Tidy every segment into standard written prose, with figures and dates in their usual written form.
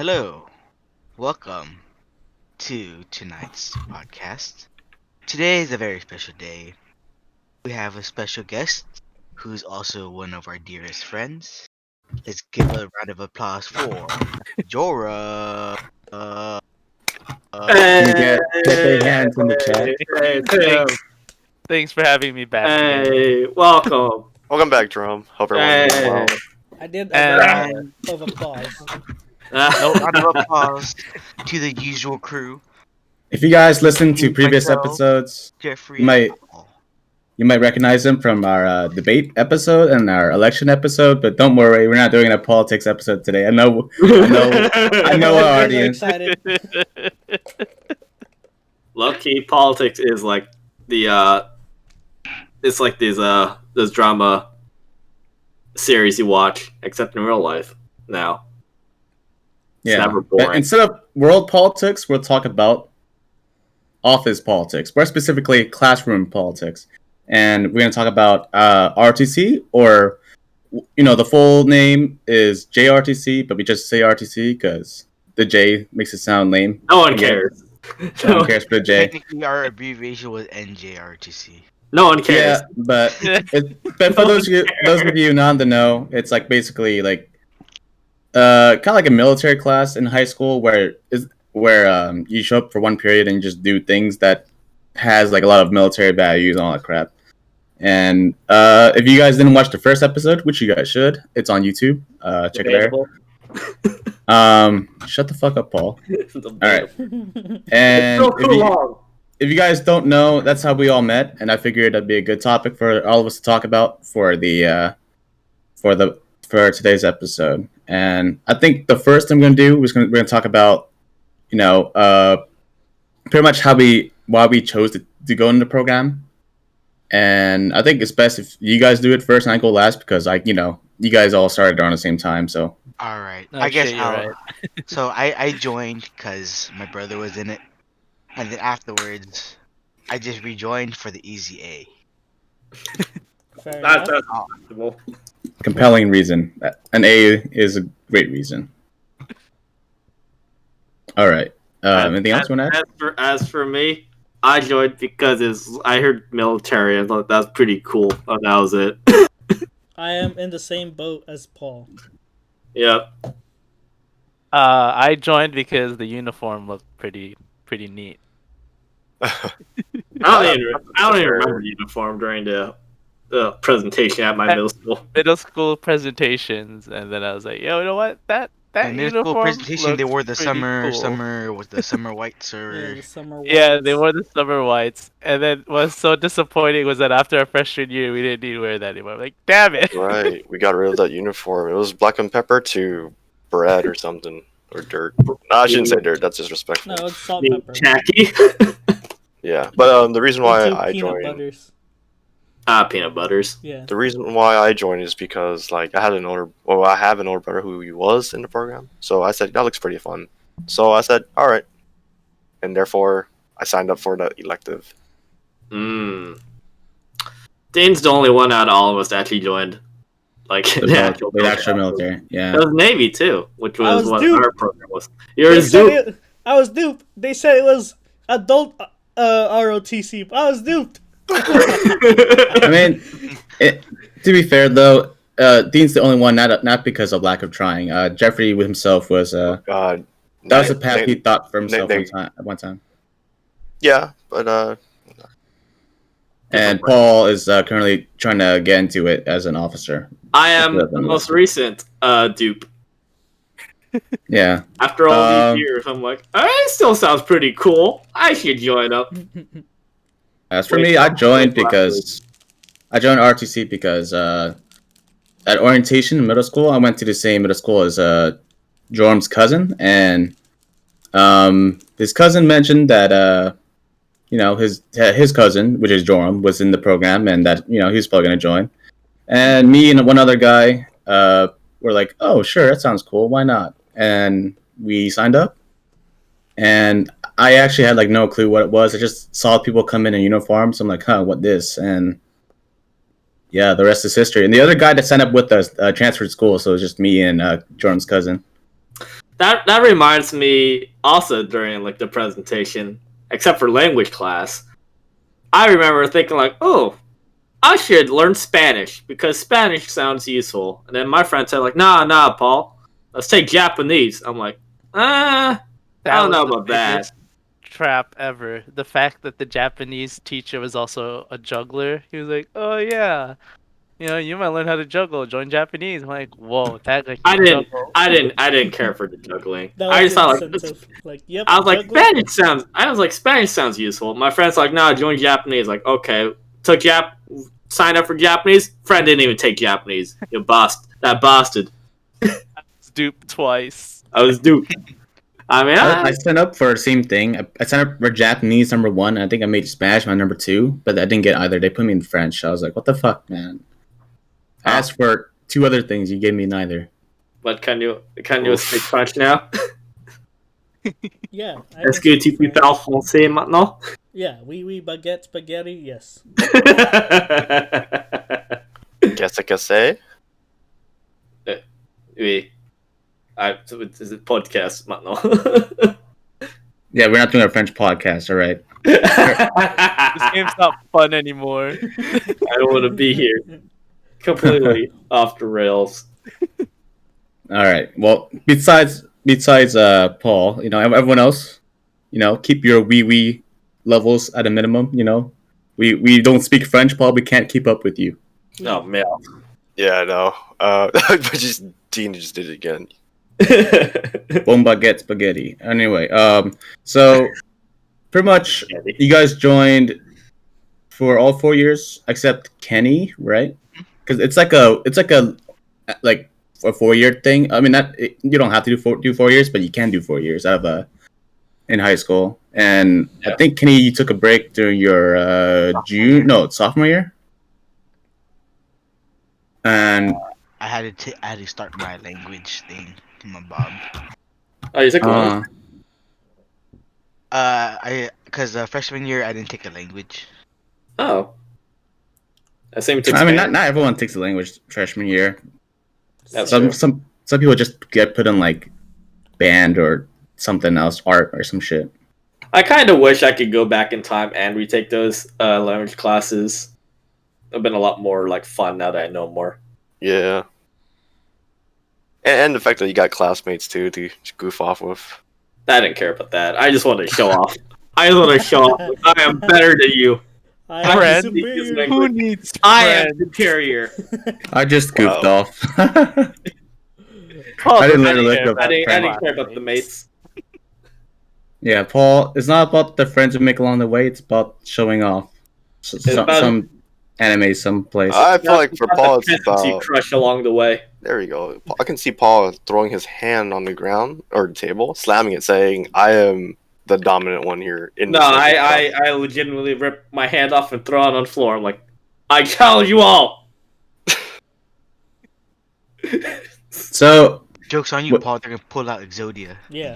Hello, welcome to tonight's podcast. Today is a very special day. We have a special guest who's also one of our dearest friends. Let's give a round of applause for Jora. Uh, Can we Hey, get their hands in the chat? hey, Thanks for having me back again. hey, welcome. Welcome back, Jerome. Hope everyone's doing well. I did And- a round of applause. no round of applause to the usual crew. If you guys listened to previous Myself. episodes, Jeffrey. You might- you might recognize them from our debate episode and our election episode. But don't worry, we're not doing a politics episode today. I know our I'm really audience. excited. Low key politics is like it's like these drama series you watch, except in real life now. It's Yeah. never But boring. instead of world politics, we'll talk about office politics, more specifically classroom politics. And we're going to talk about RTC, or, the full name is JRTC, but we just say RTC because the J makes it sound lame. No one cares. No one cares for the J. Technically, our abbreviation was NJRTC. No one cares. Yeah, but for those of you not in the know, it's like basically like kind of like a military class in high school where you show up for one period and you just do things that has like a lot of military values and all that crap. And if you guys didn't watch the first episode, which you guys should, it's on YouTube. Check it Debatable. there. Shut the fuck up, Paul. All right. And if you guys don't know, that's how we all met, and I figured that'd be a good topic for all of us to talk about for today's episode. And I think the first thing we're gonna do is we're gonna talk about, pretty much why we chose to go into the program. And I think it's best if you guys do it first and I go last because you guys all started around the same time. So All right. Oh, I guess shit, you're I'll, right. So I joined because my brother was in it, and then afterwards, I just rejoined for the easy A. Fair That's enough. acceptable. compelling reason. An A is a great reason. All right. Anything else you want to add? As for me, I joined because I heard military and thought that's pretty cool. And that was it. I am in the same boat as Paul. Yeah. I joined because the uniform looked pretty neat. I don't even remember the uniform during the presentation at my middle school. Middle school presentations, and then I was like, yo, you know what? That In their uniform school presentation, they looks wore the pretty summer cool. with the summer whites Yeah, or the summer Yeah, whites. they wore the summer whites, and then what's so disappointing was that after our freshman year, we didn't need to wear that anymore. I'm like, damn it! Right, we got rid of that uniform. It was black and pepper to bread or something, or dirt. No, I shouldn't say dirt. That's disrespectful. No, it's salt and pepper. Tacky. Yeah, but the reason why And two I peanut joined, butters. Peanut butters. Yeah. the reason why I joined is because I have an older brother who was in the program. So I said that looks pretty fun. So I said, all right, and therefore I signed up for the elective. Dane's the only one out of all of us that actually joined. Like the actual The actual military. Yeah. It was Navy too, which I was was what duped. our program was. You're They a said dupe. I was duped. They said it was adult ROTC. I was duped. I mean, to be fair though, Dean's the only one, not because of lack of trying. Jeffrey himself was God, that was a path he thought for himself they- at one time. yeah, but And Paul is currently trying to get into it as an officer. I am the most recent dupe. Yeah. After all these Um, years, I'm like, it still sounds pretty cool. I should join up. As for Wait, me, I joined wait, because I joined RTC because at orientation in middle school, I went to the same middle school as Jorm's cousin, and his cousin mentioned that his cousin, which is Joram, was in the program, and that he was probably going to join. And me and one other guy were like, "Oh, sure, that sounds cool. Why not?" And we signed up. And I actually had no clue what it was. I just saw people come in uniforms. So I'm like, "Huh, what this?" And yeah, the rest is history. And the other guy that signed up with us transferred school, so it was just me and Jordan's cousin. That reminds me also during like the presentation, except for language class, I remember thinking like, oh, I should learn Spanish because Spanish sounds useful. And then my friend said like, nah, Paul, let's take Japanese. I'm like, I don't was know the about that. biggest trap ever. The fact that the Japanese teacher was also a juggler. He was like, "Oh yeah, you might learn how to juggle. Join Japanese." I'm like, "Whoa, that like I didn't, juggle." I didn't care for the juggling. That I was just the thought like, incentive. Like, yep, I was like, juggling. Spanish sounds useful. My friend's like, nah, join Japanese. Like, okay, signed up for Japanese. Friend didn't even take Japanese. You bastard. Duped twice. I was duped. I mean, I signed up for the same thing. I signed up for Japanese number 1. And I think I made Spanish my number 2, but I didn't get either. They put me in French. I was like, what the fuck, man? I asked for 2 other things. You gave me neither. but can you speak French now? Yeah. Est-ce que tu peux parler français maintenant? Yeah, oui, baguette, spaghetti, yes. Qu'est-ce que c'est? Oui. It's a podcast maintenant. Yeah, we're not doing a French podcast, all right? This game's not fun anymore. I don't want to be here. Completely off the rails. All right. Well, besides Paul, everyone else, keep your wee levels at a minimum. We don't speak French, Paul. We can't keep up with you. Oh man. Yeah, I know. But Dean just did it again. Bon baguette spaghetti. Anyway, so pretty much you guys joined for all 4 years except Kenny, right? Because it's like a 4-year thing. I mean, you don't have to do 4 years, but you can do 4 years out of in high school. And I think Kenny, you took a break during your sophomore year. And I had to start my language thing to my Bob. Oh, you took one? Because freshman year I didn't take a language. Oh. I think I mean, not everyone takes a language freshman year. That's Some true. some people just get put in like band or something else, art or some shit. I kind of wish I could go back in time and retake those language classes. It'd been a lot more like fun now that I know more. Yeah. And the fact that you got classmates too to goof off with. I didn't care about that. I just wanted to show off. I just want to show off. I am better than you. I am Friend? superior. Who needs I am friends? superior. I just goofed Wow. off. Paul I didn't doesn't learn to look care up about I didn't friends. care about the mates. Yeah, Paul, it's not about the friends we make along the way. It's about showing off. about- Some anime, some place. I feel like for Not the Paul, it's peasants you about. crush along the way. There we go. I can see Paul throwing his hand on the ground or the table, slamming it, saying, "I am the dominant one here." In No, this I legitimately rip my hand off and throw it on the floor. I'm like, I challenge you all. So Joke's on you, What- Paul. They're gonna pull out Exodia. Yeah.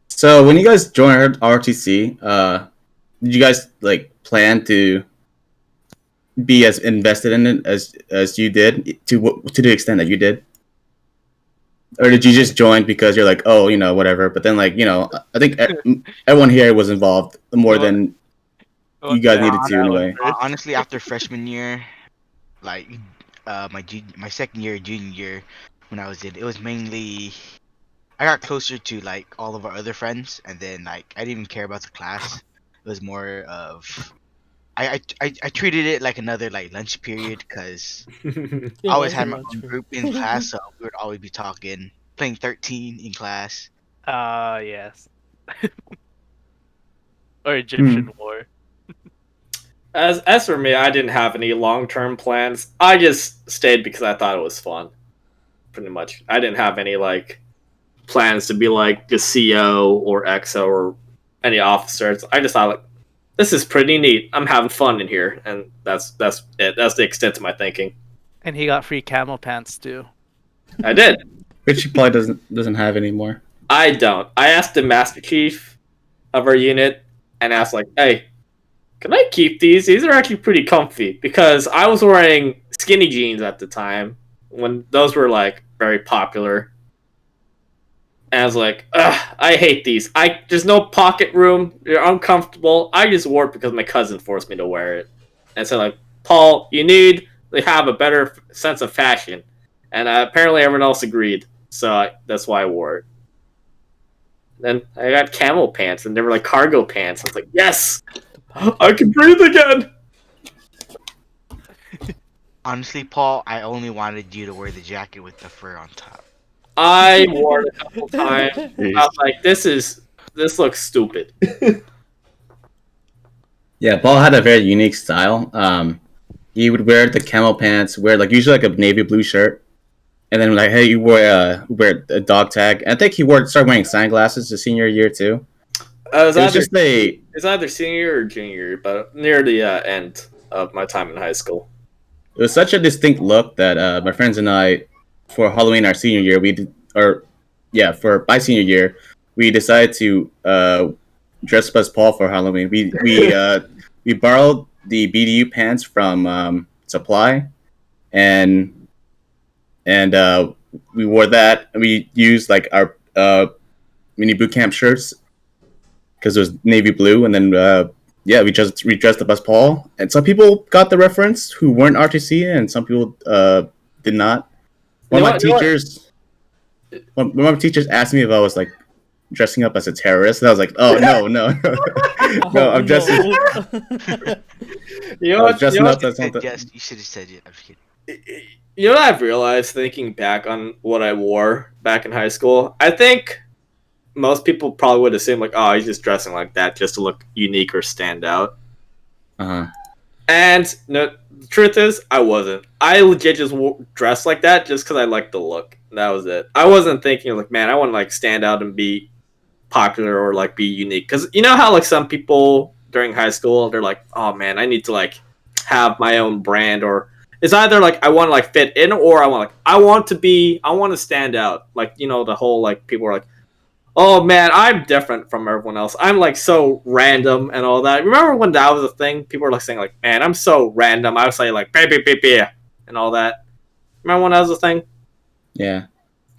So when you guys joined RTC, did you guys like plan to be as invested in it as you did to the extent that you did, or did you just join because you're like, oh, whatever? But then I think everyone here was involved more than you guys needed to in a way. Honestly, after freshman year, like my second year, junior year, when I was in, it was mainly I got closer to like all of our other friends, and then like I didn't even care about the class. It was more of I treated it like another like lunch period because Yeah, I always that's had my not own true. group in class, so we would always be talking, playing 13 in class. Yes. Or Egyptian War. As for me, I didn't have any long-term plans. I just stayed because I thought it was fun. Pretty much. I didn't have any like plans to be like the CO or XO or any officers. I just thought like this is pretty neat. I'm having fun in here, and that's it. That's the extent of my thinking. And he got free camel pants too. I did. Which he probably doesn't have anymore. I don't. I asked the Master Chief of our unit and asked like, "Hey, can I keep these? These are actually pretty comfy." Because I was wearing skinny jeans at the time, when those were like very popular. And I was like, ugh, I hate these. There's no pocket room. They're uncomfortable. I just wore it because my cousin forced me to wear it. And so like, Paul, you need to have a better sense of fashion. And apparently everyone else agreed. So that's why I wore it. Then I got camel pants, and they were like cargo pants. I was like, yes, I can breathe again. Honestly, Paul, I only wanted you to wear the jacket with the fur on top. I wore it a couple times. I was like, this looks stupid. Yeah, Paul had a very unique style. He would wear the camel pants, wear like usually like a navy blue shirt, and then like, hey, you wear a dog tag. I think he started wearing sunglasses his senior year too. It's either senior or junior, but near the end of my time in high school. It was such a distinct look that my friends and I, for Halloween our senior year, for my senior year, we decided to dress up as Paul for Halloween. We borrowed the BDU pants from Supply, and we wore that. We used like our mini boot camp shirts because it was navy blue, and then we dressed up as Paul. And some people got the reference who weren't RTC, and some people did not. One of my teachers asked me if I was like dressing up as a terrorist, and I was like, "Oh no, no, I'm dressing." Dressing up as something. Yes, you should have said it. I'm just kidding. You know what I've realized thinking back on what I wore back in high school? I think most people probably would assume like, oh, he's just dressing like that just to look unique or stand out. And no, the truth is, I wasn't. I legit just dressed like that just because I liked the look. That was it. I wasn't thinking like, man, I want to like stand out and be popular or like be unique. Because you know how like some people during high school, they're like, oh man, I need to like have my own brand, or it's either like I want to like fit in, or I want to stand out. Like, you know, the whole like people are like, oh man, I'm different from everyone else. I'm like so random and all that. Remember when that was a thing? People were like saying like, man, I'm so random. I would say like baby and all that. Remember when that was a thing? Yeah.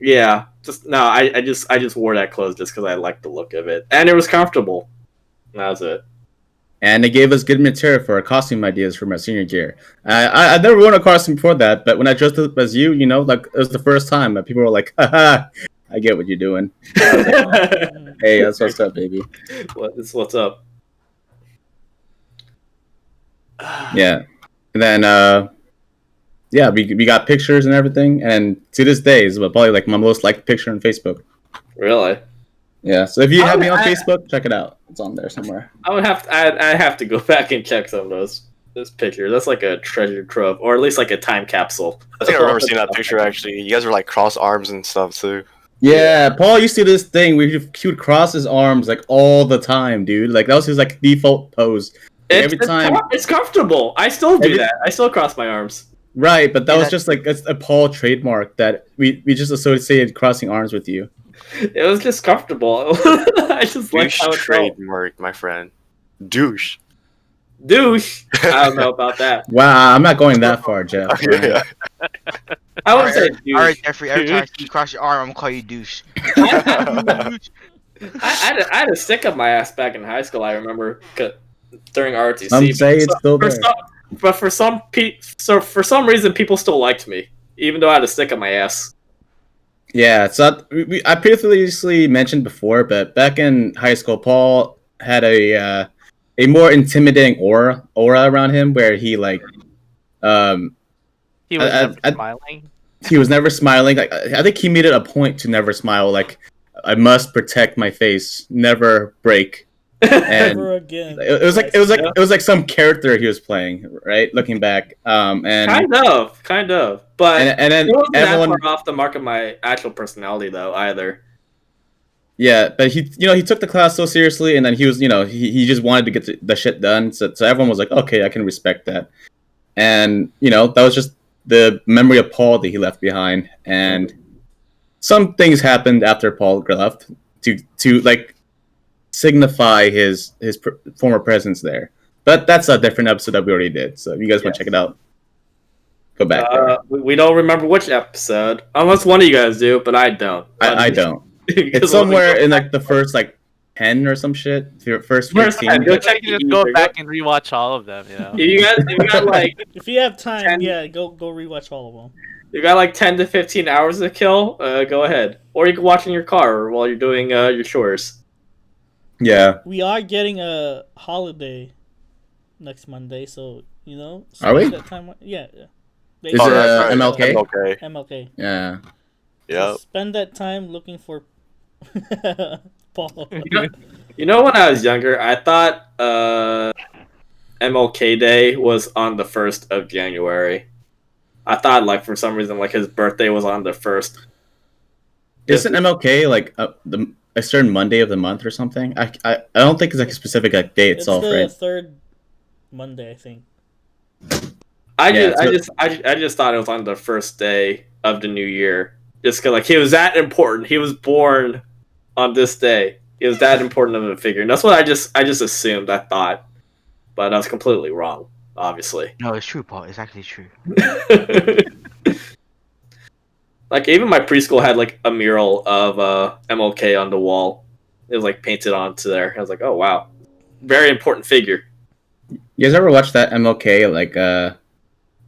Yeah. I just wore that clothes just because I liked the look of it. And it was comfortable. And that was it. And they gave us good material for our costume ideas for my senior year. I never worn a costume before that, but when I dressed up as you, like it was the first time that people were like, haha, I get what you're doing. Hey, that's what's up, baby. What's up? Yeah. And then, we got pictures and everything. And to this day, is probably like my most liked picture on Facebook. Really? Yeah. So if you have me on Facebook, check it out. It's on there somewhere. I have to go back and check some of those pictures. That's like a treasure trove, or at least like a time capsule. I think I remember seeing that picture actually. You guys were like cross arms and stuff too. Yeah, Paul used to do this thing where he would cross his arms like all the time, dude. Like that was his like default pose. It's comfortable. I still do that. I still cross my arms. Right, but that was just like a Paul trademark that we just associated crossing arms with you. It was just comfortable. I just like how it trademark, my friend. Douche. I don't know about that. Wow, I'm not going that far, Jeff. Yeah. I would say douche. All right, Jeffrey. Every time you cross your arm, I'm gonna call you douche. I had a stick up my ass back in high school. I remember during ROTC. Some say it's still there. But for some reason, people still liked me, even though I had a stick up my ass. Yeah, so I previously mentioned before, but back in high school, Paul had a more intimidating aura around him, where he like he was never smiling. He was never smiling. Like I think he made it a point to never smile. Like I must protect my face, never break. And Never again. It was like some character he was playing, right? Looking back, and kind of, but and then it wasn't everyone that far off the mark of my actual personality though either. Yeah, but he took the class so seriously, and then he was he just wanted to get the shit done. So everyone was like, okay, I can respect that, and that was just the memory of Paul that he left behind, and some things happened after Paul left to like signify his former presence there. But that's a different episode that we already did. So if you guys want to check it out, go back there. We don't remember which episode, unless one of you guys do, but I don't. I don't. It's somewhere in like the first like 10 or some shit. Your first First 15. 10, go but- check You can the just go ether. back and rewatch all of them. You know. If you got like If you have time, 10 yeah, go rewatch all of them. you got like 10 to 15 hours to kill, go ahead. Or you can watch in your car while you're doing your chores. Yeah. We are getting a holiday next Monday, so you know. Are we? That time, yeah. They Is Oh, it that's right. MLK? Okay. MLK. Yeah. Yeah. So spend that time looking for Paul. You know, when I was younger, I thought MLK Day was on the 1st of January. I thought, like, for some reason, like, his birthday was on the 1st. Isn't MLK like a certain Monday of the month or something? I don't think it's like a specific like day It's itself, the right? third Monday, I think. I just thought it was on the first day of the new year. Just because, like, he was that important. He was born on this day. He was that important of a figure. And that's what I just assumed, I thought. But I was completely wrong, obviously. No, it's true, Paul. It's actually true. Like, even my preschool had, like, a mural of MLK on the wall. It was, like, painted onto there. I was like, oh, wow. Very important figure. You guys ever watch that MLK like the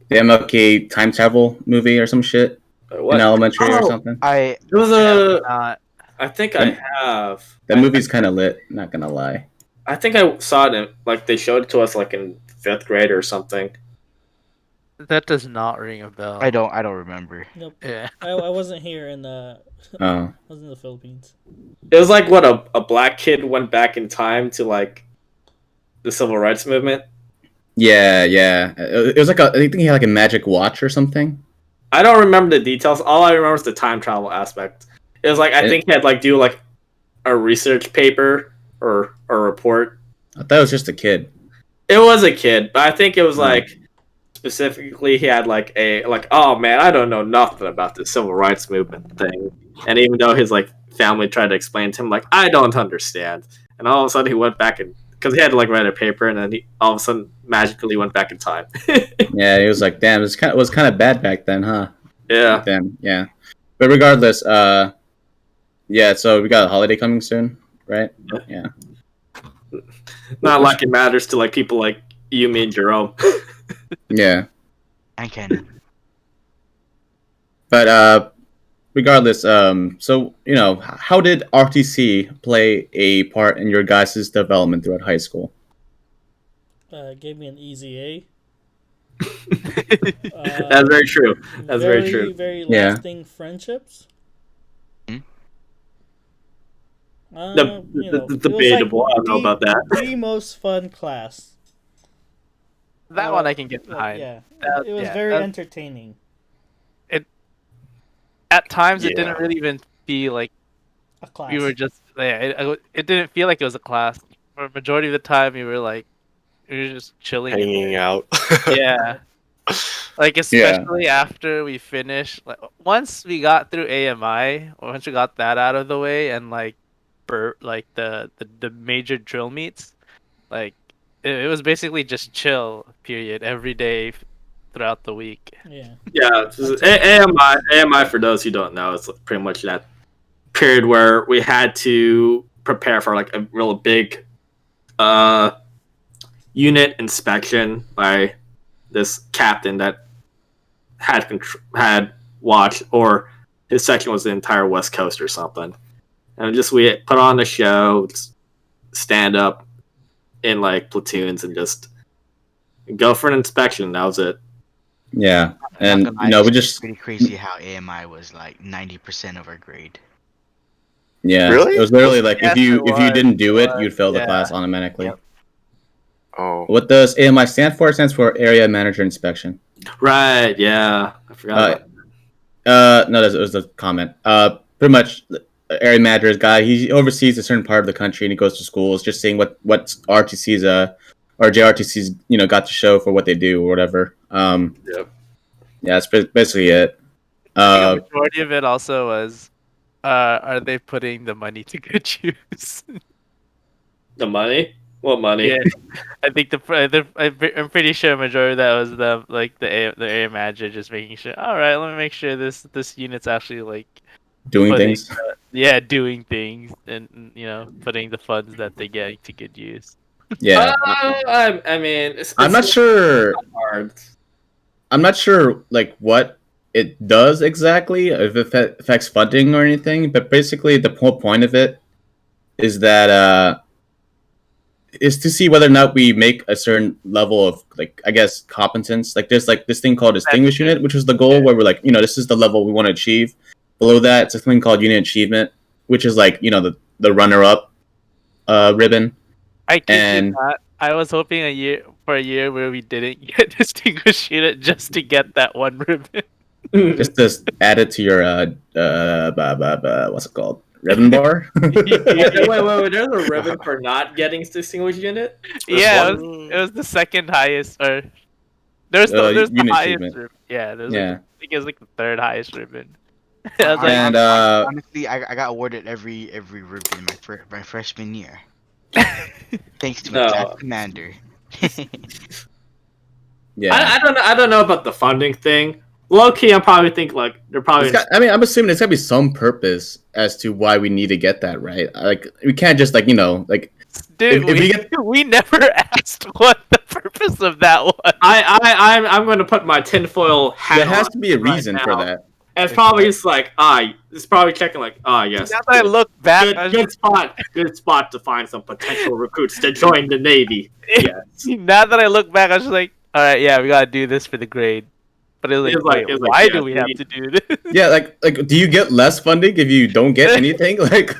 MLK time travel movie or some shit What? in elementary or Oh, something? I It was a... Not. I think I have. That movie's kind of lit. Not gonna lie. I think I saw it in, like, they showed it to us, like, in 5th grade or something. That does not ring a bell. I don't remember. Nope. Yeah. I wasn't here in the. Oh, I was in the Philippines. It was like what a black kid went back in time to like the civil rights movement. yeah. It was like I think he had like a magic watch or something. I don't remember the details. All I remember is the time travel aspect. It was like I think he had like do like a research paper or a report. I thought it was just a kid. It was a kid, but I think it was Hmm. like specifically he had like oh man, I don't know nothing about the civil rights movement thing. And even though his like family tried to explain to him like I don't understand, and all of a sudden he went back and because he had to like write a paper, and then he all of a sudden magically went back in time. Yeah, he was like, damn, it was kind of bad back then, huh? Yeah. Damn, yeah. But regardless, yeah. So we got a holiday coming soon, right? Yeah. Not like it matters to like people like you, me, and Jerome. Yeah. And Ken. But regardless, so you know, how did RTC play a part in your guys' development throughout high school? Gave me an easy A. That's very true. That's very true. Very Yeah. lasting friendships. Hmm? The it was debatable. I don't know about that. The most fun class. That one I can get behind. Yeah, That- it was yeah, very that- entertaining. At times, it Yeah. didn't really even feel like A class. we were just there. It didn't feel like it was a class. For a majority of the time, we were just chilling. in Hanging there. out. Yeah. Like especially after we finished, like once we got through AMI, once we got that out of the way, and like, the major drill meets, like it was basically just chill. Period. Every day, throughout the week. Yeah. Yeah, AMI for those who don't know, is pretty much that period where we had to prepare for like a real big unit inspection by this captain that had watch, or his section was the entire West Coast or something. And just we put on a show, stand up in like platoons, and just go for an inspection. That was it. Yeah, and Not gonna lie, you know, we it's just pretty crazy how AMI was like 90% of our grade. yeah, Really? it was literally like Yes, if you it didn't do it, was. you'd fail the Yeah. class automatically. Yep. Oh. What does AMI stand for? It stands for Area Manager Inspection. Right? Yeah, I forgot. About No, it was a comment. Pretty much, area manager guy. He oversees a certain part of the country, and he goes to schools, just seeing what RTC's or JRTC's got to show for what they do or whatever. Yep. Yeah, that's basically it. I think a majority of it also was, are they putting the money to good use? The money? What money? Yeah, I think I'm pretty sure majority of that was the area manager just making sure. All right, let me make sure this unit's actually like Doing putting, things. doing things and putting the funds that they get to good use. Yeah. I mean, I'm not it's sure. hard. I'm not sure like what it does exactly, if it affects funding or anything. But basically, the whole point of it is that is to see whether or not we make a certain level of like I guess competence. Like there's like this thing called distinguished unit, which is the goal where we're like this is the level we want to achieve. Below that, it's a thing called unit achievement, which is like the runner up ribbon. I kid And you not. I was hoping for a year where we didn't get distinguished unit just to get that one ribbon. just to add it to your what's it called, ribbon bar. Wait. There's a ribbon for not getting distinguished unit. Yeah, it one. was the second highest, or there's the Unit highest achievement. ribbon. Yeah, there's Yeah. I think it was like the third highest ribbon. I was like, And honestly, I got awarded every ribbon my freshman year, thanks to my class commander. yeah. I don't know about the funding thing. Low key, I probably think like they're probably. I'm assuming there's gotta be some purpose as to why we need to get that, right? Like we can't just like dude, if we never asked what the purpose of that was. I'm going to put my tinfoil hat. there has on to be a right reason now. for that. And it's probably just like it's probably checking like yes. Now that I look back, Good spot to find some potential recruits to join the Navy. Yes. Now that I look back, I was just like, all right, yeah, we gotta do this for the grade. But it was like, why do we have to do this? Yeah, like do you get less funding if you don't get anything? Like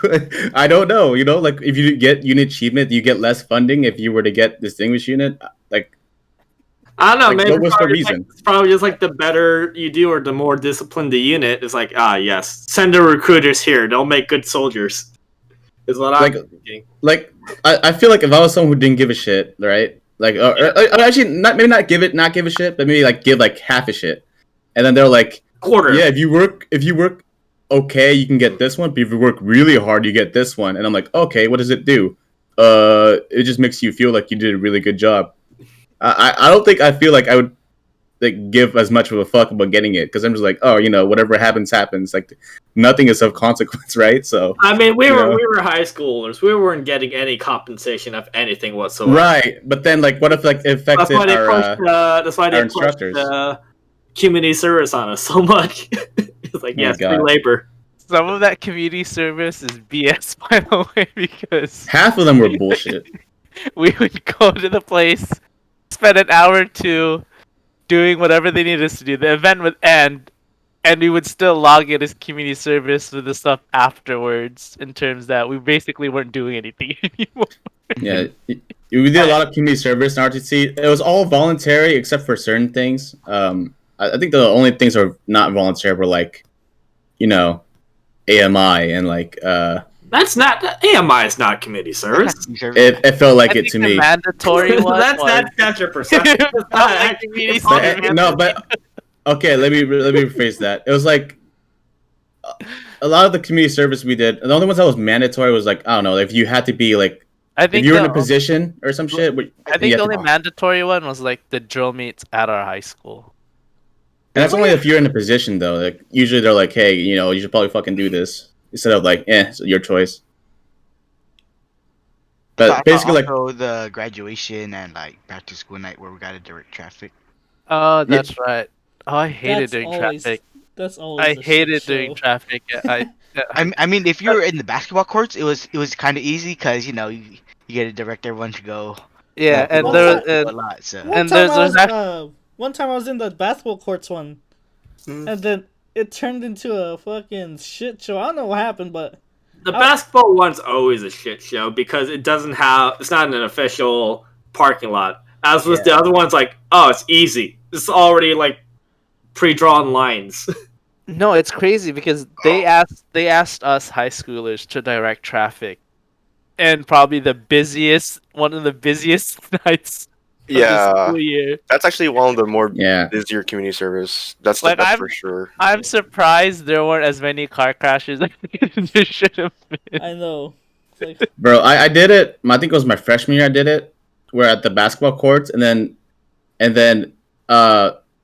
I don't know, like if you get unit achievement, do you get less funding if you were to get distinguished unit? Like I don't know, like, maybe what was the reason? it's probably just like the better you do or the more disciplined the unit. It's like, yes, send the recruiters here. They'll make good soldiers. Is what I'm thinking. Like I feel like if I was someone who didn't give a shit, right? Like actually not give a shit, but maybe like give like half a shit. And then they're like, quarter. Yeah, if you work okay, you can get this one, but if you work really hard, you get this one. And I'm like, okay, what does it do? It just makes you feel like you did a really good job. I don't think I feel like I would like give as much of a fuck about getting it because I'm just like, whatever happens. Like nothing is of consequence, right? So I mean, we were high schoolers. We weren't getting any compensation of anything whatsoever. Right, but then like, what if like it affected that's why they pushed instructors. Community service on us so much. It's like, yes, free labor. Some of that community service is BS, by the way, because half of them were bullshit. We would go to the place, spend an hour or two doing whatever they needed us to do. The event would end, and we would still log it as community service with the stuff afterwards, in terms that we basically weren't doing anything anymore. Yeah, we did a lot of community service in RTC. It was all voluntary except for certain things. I think the only things that were not voluntary were like, AMI and like. That's not AMI is not community service. It felt like it to me. Mandatory one. That's your perception. No, but okay. Let me rephrase that. It was like a lot of the community service we did. The only ones that was mandatory was like, I don't know, if you had to be like, if you were in a position or some shit. I think the only mandatory one was like the drill meets at our high school. And that's only if you're in a position, though. Like usually they're like, hey, you should probably fucking do this instead of like, it's your choice. But basically, also the graduation and like back to school night where we got to direct traffic. Oh, that's right. Oh, I hated doing traffic. That's always. I hated doing traffic. I mean, if you were in the basketball courts, it was kind of easy because you get to direct everyone to go. Yeah, and there was a lot. So One time I was in the basketball courts one, and then it turned into a fucking shit show. I don't know what happened, but the basketball one's always a shit show because it's not an official parking lot. As with the other ones, like, oh, it's easy. It's already like pre-drawn lines. No, it's crazy because they asked us high schoolers to direct traffic, and probably one of the busiest nights. Yeah, year. That's actually one of the more busier community service. That's for sure. I'm surprised there weren't as many car crashes as there should have been. I know. Like, Bro, I did it. I think it was my freshman year. I did it. We're at the basketball courts, and then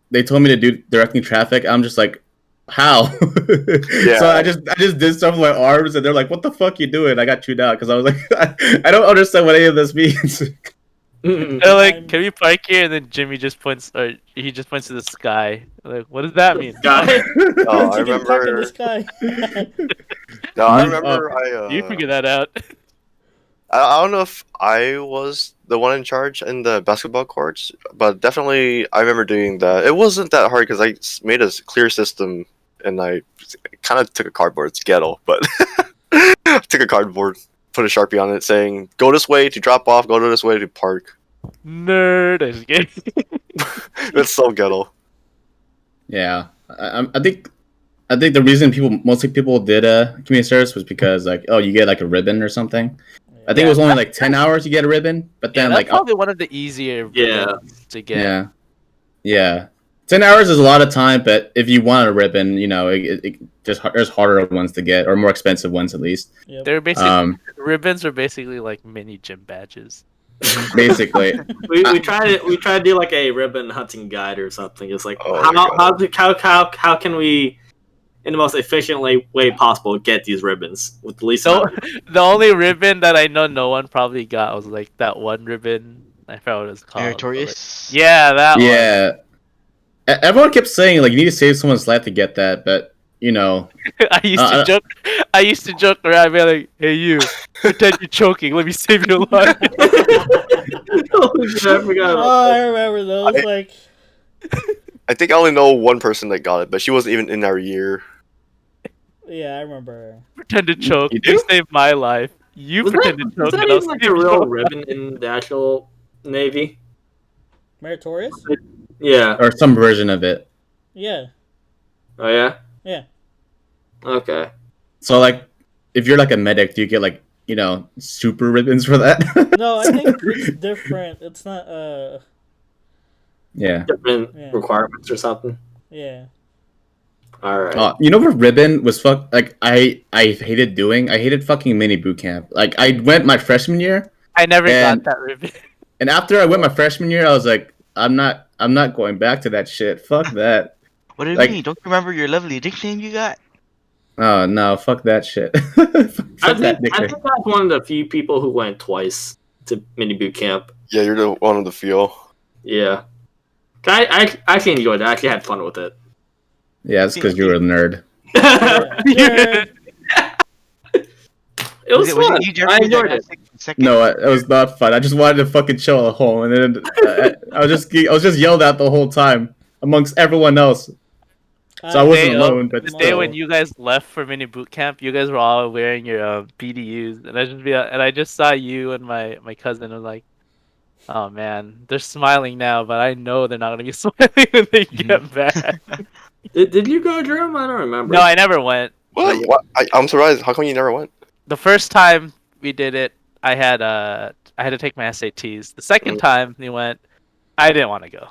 they told me to do directing traffic. I'm just like, how? So I just did stuff with my arms, and they're like, "What the fuck you doing?" I got chewed out because I was like, I don't understand what any of this means. They're like, "Can we park here?" And then Jimmy just points, or he just points to the sky. Like, what does that mean? Guy. Oh, I you can park in remember. the sky. No, I remember. You figure that out. I don't know if I was the one in charge in the basketball courts, but definitely I remember doing that. It wasn't that hard because I made a clear system, and I kind of took a cardboard. It's ghetto, but took a cardboard, put a Sharpie on it saying, "Go this way to drop off, go this way to park." Nerd. I just kidding. It's so ghetto. Yeah, I think the reason mostly people did community service was because like, oh, you get like a ribbon or something. I think it was only like 10 hours you get a ribbon, but then that's like probably one of the easier ribbons to get. Yeah. 10 hours is a lot of time, but if you want a ribbon, you know, there's harder ones to get, or more expensive ones at least. Yep. They're basically ribbons are basically like mini gym badges. Basically. we tried to do like a ribbon hunting guide or something. It's like Oh my how can we, in the most efficient way possible, get these ribbons with the least So amount of- the only ribbon that I know no one probably got was like that one ribbon. I forgot what it was called. Meritorious. Yeah, that one. Yeah. Everyone kept saying like you need to save someone's life to get that, but you know, I used to joke around, be like, "Hey, you, pretend you're choking. Let me save your life." Holy shit, I forgot about Oh, that. I remember those. Like, I think I only know one person that got it, but she wasn't even in our year. yeah, I remember. Pretend to choke. You You do? saved my life. You Was pretend to that choke. and I'll even like save a your real life. ribbon in the actual Navy? Meritorious? Yeah. or some version of it. Yeah. Oh yeah. Yeah. Okay. So like, if you're like a medic, do you get like, you know, super ribbons for that? No, I think it's different. It's not, Yeah. Different Yeah. requirements or something. yeah. All right. You know what ribbon was like I hated doing? I hated fucking mini boot camp. Like I went my freshman year, I never And- got that ribbon. and after I went my freshman year, I was like, I'm not going back to that shit. Fuck that. What do you Like- mean? Don't you remember your lovely nickname you got? Oh no, fuck that shit. I fuck that think nickname. I'm one of the few people who went twice to mini boot camp. Yeah, you're the one of the few. Yeah. I actually enjoyed it. I actually had fun with it. Yeah, it's because you were a nerd. Yeah. It was fun. you, Jeffrey, I that enjoyed got it. second? No, it was not fun. I just wanted to fucking chill at home, and then I was just yelled at the whole time amongst everyone else. So I wasn't alone, but The day still. when you guys left for mini boot camp, you guys were all wearing your BDUs, and I just saw you and my cousin. And was like, oh man, they're smiling now, but I know they're not gonna be smiling when they get back. Did you go, Jerome? I don't remember. No, I never went. What? I'm surprised. How come you never went? The first time we did it, I had to take my SATs. The second time we went, I didn't want to go.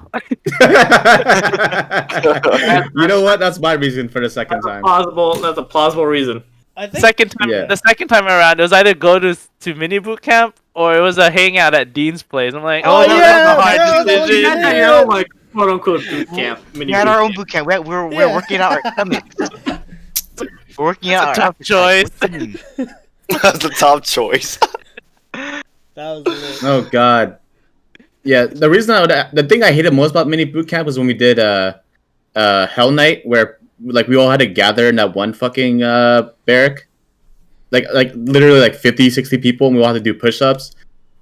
You know what? That's my reason for the second time. That's a plausible reason. I think The second time around, it was either go to mini boot camp or it was a hangout at Dean's place. I'm like, Oh, that was yeah, a hard yeah, decision. You had yeah. your own, like, quote unquote boot camp. We had our own boot camp. We're Yeah. working out our stomachs. We're working out It's a our tough choice. That's the top choice. that was lit. Oh god. Yeah, the reason the thing I hated most about mini boot camp was when we did Hell Night, where like we all had to gather in that one fucking barrack, like literally like 50, 60 people, and we all had to do push-ups,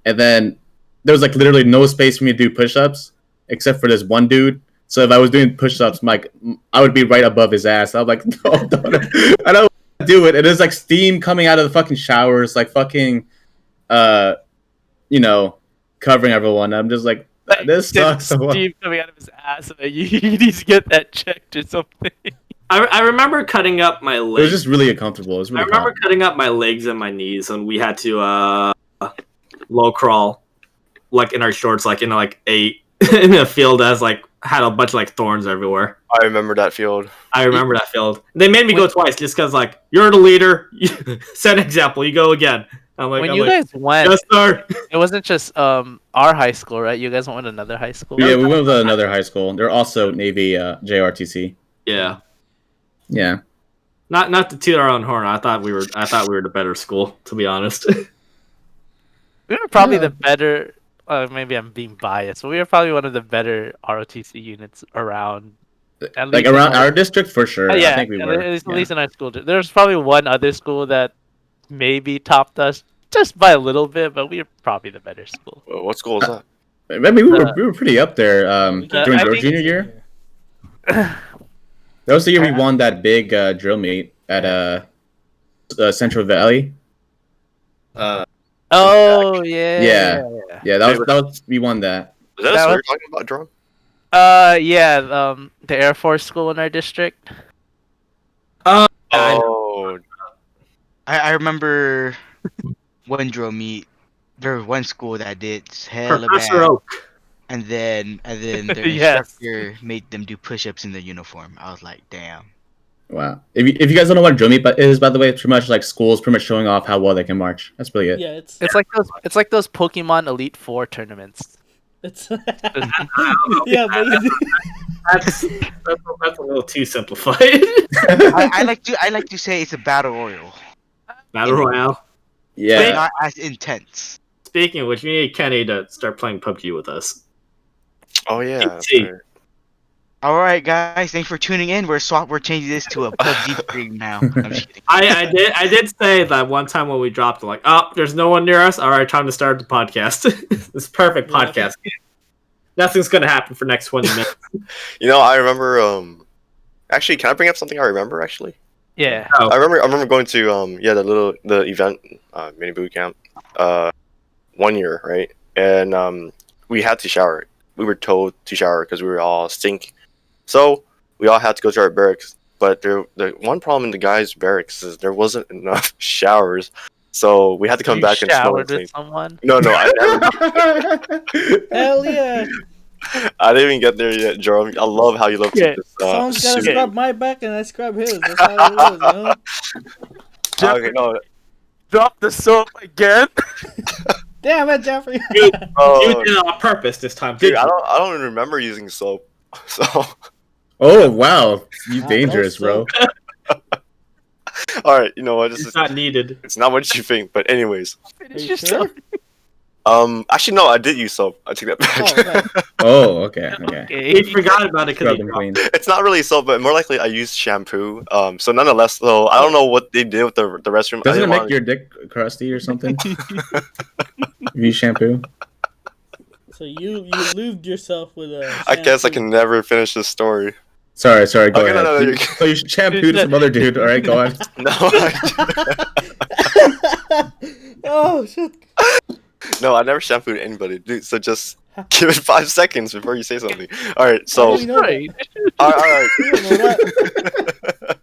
and then there was like literally no space for me to do push-ups except for this one dude. So if I was doing push-ups, I would be right above his ass. I'm like, no, I don't want to do it. And there's like steam coming out of the fucking showers, like fucking, you know, covering everyone. I'm just like, this sucks. Steve coming out of his ass. And you need to get that checked or something. I remember cutting up my It was legs. just really uncomfortable. It was I really remember hot. cutting up my legs and my knees, and we had to low crawl, like in our shorts, like in like in a field that's like had a bunch of like thorns everywhere. I remember that field. I remember that field. They made me go twice just because like you're the leader. Set an example. You go again. When you guys went, yes, sir. it wasn't just our high school, right? You guys went with another high school. Yeah, we went with another high school. They're also Navy JRTC. Yeah. Yeah. Not to toot our own horn. I thought we were the better school, to be honest. We were probably Yeah. the better. Maybe I'm being biased, but we were probably one of the better ROTC units around. At Like least in around our district for sure. yeah, I think we were. at least in our school. There's probably one other school that maybe topped us just by a little bit, but we were probably the better school. What school is that? I mean, we were pretty up there during I your think- junior year. That was the year we won that big drill meet at Central Valley. Oh yeah. Yeah, that was we won that. Is that That what was- you're talking about, Drum? Yeah. The Air Force school in our district. Oh, I remember one drill meet. There was one school that did hella Professor bad, Oak. and then their Yes. instructor made them do push-ups in their uniform. I was like, damn. Wow. If you guys don't know what drill meet is, by the way, it's pretty much like schools pretty much showing off how well they can march. That's really it. Yeah, It's like those Pokemon Elite Four tournaments. it's yeah, but That's a little too simplified. I like to say it's a battle royal, Battle Royale. Yeah. not as intense. Speaking of which, we need Kenny to start playing PUBG with us. oh yeah. that's See. right. All right, guys, thanks for tuning in. We're changing this to a PUBG stream now. I'm just kidding. I did say that one time when we dropped, like, oh, there's no one near us. All right, time to start the podcast. This perfect Yeah. podcast. Nothing's gonna happen for next 20 minutes. You know, I remember. Actually, can I bring up something I remember? Actually, Yeah. Oh. I remember going to the event mini boot camp 1 year, right? And we had to shower. We were told to shower because we were all stink. So we all had to go to our barracks. But the one problem in the guys' barracks is there wasn't enough showers. So we had to come You back and showered smell with someone. No, I never. hell yeah. I didn't even get there yet, Jerome. I love how you love Yeah. this. Someone's gotta suit. scrub my back and I scrub his. That's how it is, you know? Okay, no, Drop the soap again. Damn it, Jeffrey. You oh, did it on purpose this time, dude, did I you? don't even remember using soap. So, Oh wow, you Wow, dangerous, no bro. all right, you know what? This It's is not needed. it's not what you think, but anyways. Are you sure? Actually, no, I did use soap. I take that back. Oh, right. Oh, okay. He forgot about it because Scrub he them dropped. clean. It's not really soap, but more likely I used shampoo. So nonetheless, though, I don't know what they did with the restroom. I Doesn't it didn't make want- your dick crusty or something? If you shampoo. So you lubed yourself with a. I guess I shampoo. can never finish this story. Sorry, go Okay, ahead. no, you're- So you shampooed some other dude. All right, go on. No, Oh shit! no, I never shampooed anybody, dude. So just give it 5 seconds before you say something. All right, so How do you know that? Right. all right. You don't know that.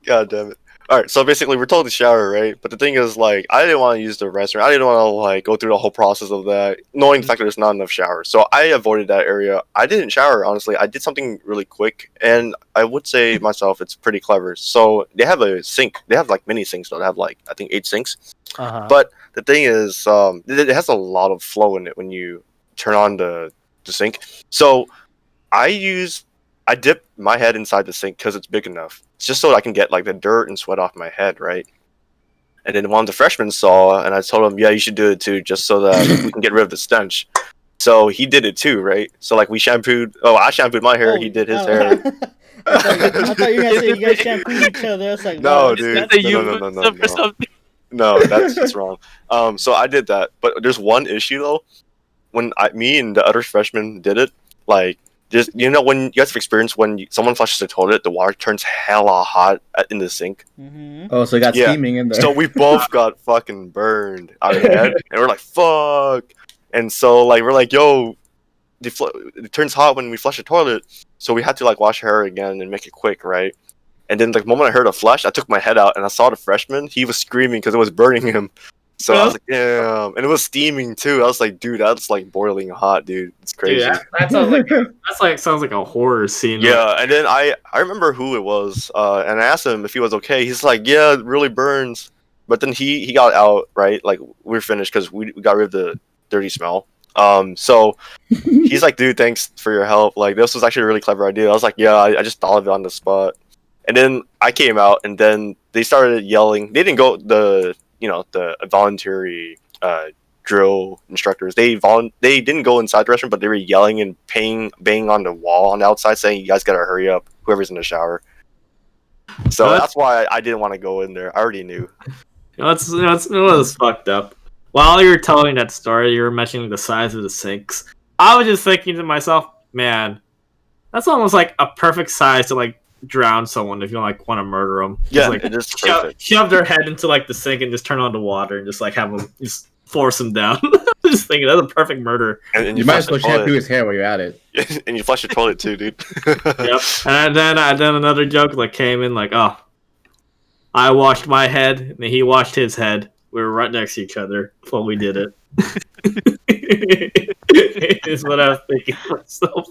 God damn it. Alright, so basically we're told to shower, right? But the thing is, like, I didn't want to use the restroom. I didn't want to, like, go through the whole process of that, knowing the fact that there's not enough showers. So I avoided that area. I didn't shower, honestly. I did something really quick, and I would say myself it's pretty clever. So they have a sink. They have, like, mini sinks, though. They have, like, I think 8 sinks. Uh-huh. But the thing is, it has a lot of flow in it when you turn on the sink. So I dip my head inside the sink because it's big enough. It's just so that I can get like the dirt and sweat off my head, right? And then one of the freshmen saw, and I told him, yeah, you should do it too, just so that we can get rid of the stench. So he did it too, right? So like we shampooed. Oh, I shampooed my hair. Oh, He did his oh, hair. I thought you were gonna say you guys shampooed each other. I was like, No, wow, dude. That's a No, human no, no, stuff no. or something. No, that's wrong. So I did that, but there's one issue though. When me and the other freshmen did it, like, just when you guys have experience when someone flushes the toilet, the water turns hella hot in the sink. Mm-hmm. Oh, so it got Yeah. steaming in there. So we both got fucking burned our head, and we're like, "Fuck!" And so like we're like, "Yo, it turns hot when we flush the toilet." So we had to like wash our hair again and make it quick, right? And then the moment I heard a flush, I took my head out and I saw the freshman. He was screaming because it was burning him. So I was like, "Damn!" And it was steaming too. I was like, "Dude, that's like boiling hot, dude. It's crazy." Dude, that sounds like a horror scene. Yeah, and then I remember who it was, and I asked him if he was okay. He's like, "Yeah, it really burns." But then he got out, right? Like we were finished because we got rid of the dirty smell. So he's like, dude, thanks for your help. Like this was actually a really clever idea. I was like, yeah, I just thought of it on the spot. And then I came out, and then they started yelling. They didn't go the voluntary drill instructors. They didn't go inside the restroom, but they were yelling and banging on the wall on the outside, saying, "You guys gotta hurry up! Whoever's in the shower." So that's why I didn't want to go in there. I already knew. It was fucked up. While you were telling that story, you were mentioning the size of the sinks. I was just thinking to myself, man, that's almost like a perfect size to like drown someone if you like want to murder them. Yeah, like, it is perfect. Shove their head into like the sink and just turn on the water and just like have them just force them down. Just thinking that's a perfect murder. And you might as well shampoo his hair while you're at it. And you flush your toilet too, dude. Yep. And then another joke like came in like, oh, I washed my head and he washed his head. We were right next to each other while we did it. Is what I was thinking for myself.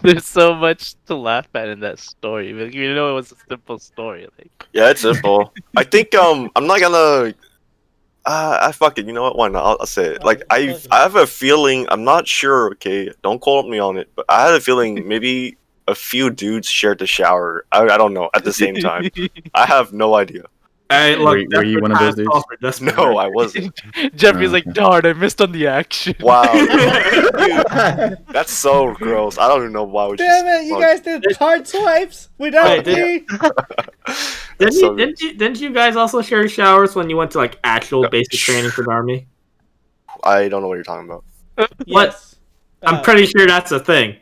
There's so much to laugh at in that story. Like, you know, it was a simple story. Like, yeah, it's simple. I think I'm not gonna. I fuck it. You know what? Why not? I'll say it. Like I have a feeling. I'm not sure. Okay, don't quote me on it. But I had a feeling maybe a few dudes shared the shower. I don't know at the same time. I have no idea. Hey, look, were you one of those dudes? No, I wasn't. Jeffrey's like, darn, I missed on the action. Wow, dude, that's so gross. I don't even know why we. Damn it! You guys did hard swipes without me. Didn't you guys also share showers when you went to like actual basic training for the army? I don't know what you're talking about. Yes. I'm pretty sure that's a thing.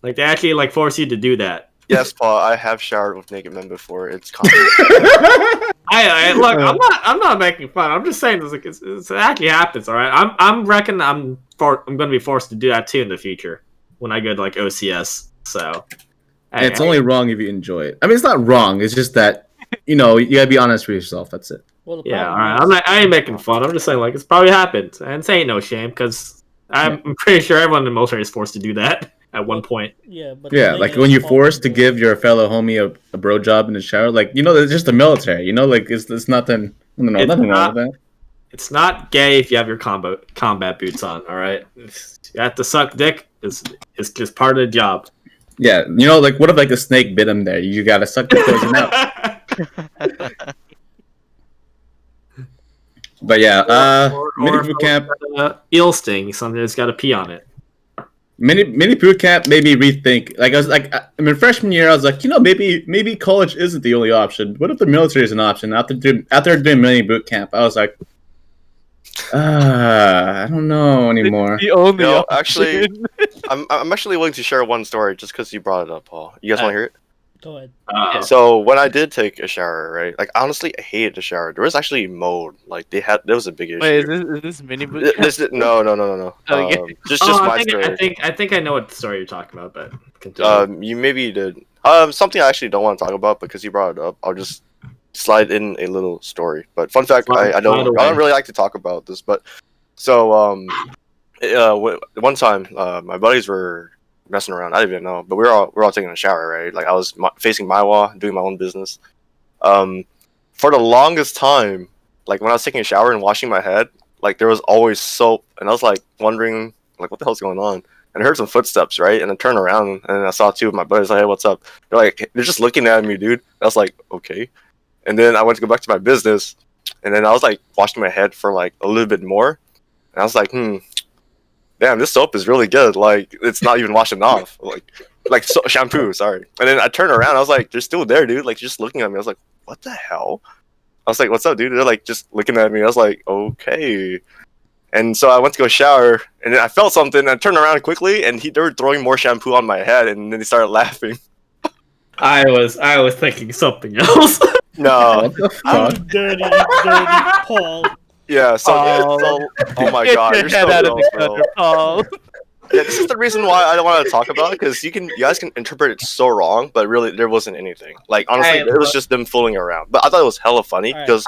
Like they actually like force you to do that. Yes, Paul. I have showered with naked men before. It's common. Look. I'm not making fun. I'm just saying this. Like, it actually happens. All right. I'm going to be forced to do that too in the future when I go to like OCS. So. It's only wrong if you enjoy it. I mean, it's not wrong. It's just that you gotta be honest with yourself. That's it. Well, yeah. All right. I ain't making fun. I'm just saying like it's probably happened, and it ain't no shame because I'm pretty sure everyone in the military is forced to do that. At one point. Yeah, but like when you're forced to give your fellow homie a bro job in the shower, like it's just the military, like it's nothing. Nothing wrong with that. It's not gay if you have your combat boots on. All right, you have to suck dick. It's just part of the job. Yeah, like what if like a snake bit him there? You gotta suck the poison out. But yeah, mini boot camp. Eel sting. Something's got to pee on it. Mini boot camp made me rethink. Like I was like, freshman year, I was like, maybe college isn't the only option. What if the military is an option? After doing mini boot camp, I was like, I don't know anymore. It's the only option. Actually, I'm actually willing to share one story just because you brought it up, Paul. You guys want to hear it? Go ahead. So when I did take a shower, right? Like honestly, I hated the shower. There was actually mold. Like there was a big issue. Wait, is this mini boot camp? No. Okay. Just my story. I think I know what story you're talking about, but continue. You maybe did. Something I actually don't want to talk about because you brought it up. I'll just slide in a little story. But fun fact, I don't really like to talk about this, but so one time my buddies were messing around. I didn't even know, but we were all taking a shower, right? Like I was facing my wall, doing my own business. For the longest time, like when I was taking a shower and washing my head, like there was always soap, and I was like wondering, like what the hell's going on? And I heard some footsteps, right? And I turned around and I saw two of my buddies. Like, hey, what's up? They're just looking at me, dude. I was like, okay. And then I went to go back to my business, and then I was like washing my head for like a little bit more, and I was like, damn, this soap is really good. Like, it's not even washing off. Like shampoo, sorry. And then I turned around. I was like, they're still there, dude. Like, just looking at me. I was like, what the hell? I was like, what's up, dude? They're like, just looking at me. I was like, okay. And so I went to go shower, and then I felt something. And I turned around quickly, and they were throwing more shampoo on my head, and then they started laughing. I was thinking something else. No. Dirty Paul. Yeah, oh my god, you're so gross, bro. Paul. Yeah, this is the reason why I don't want to talk about it, because you guys can interpret it so wrong, but really there wasn't anything. Like honestly, it was just them fooling around. But I thought it was hella funny because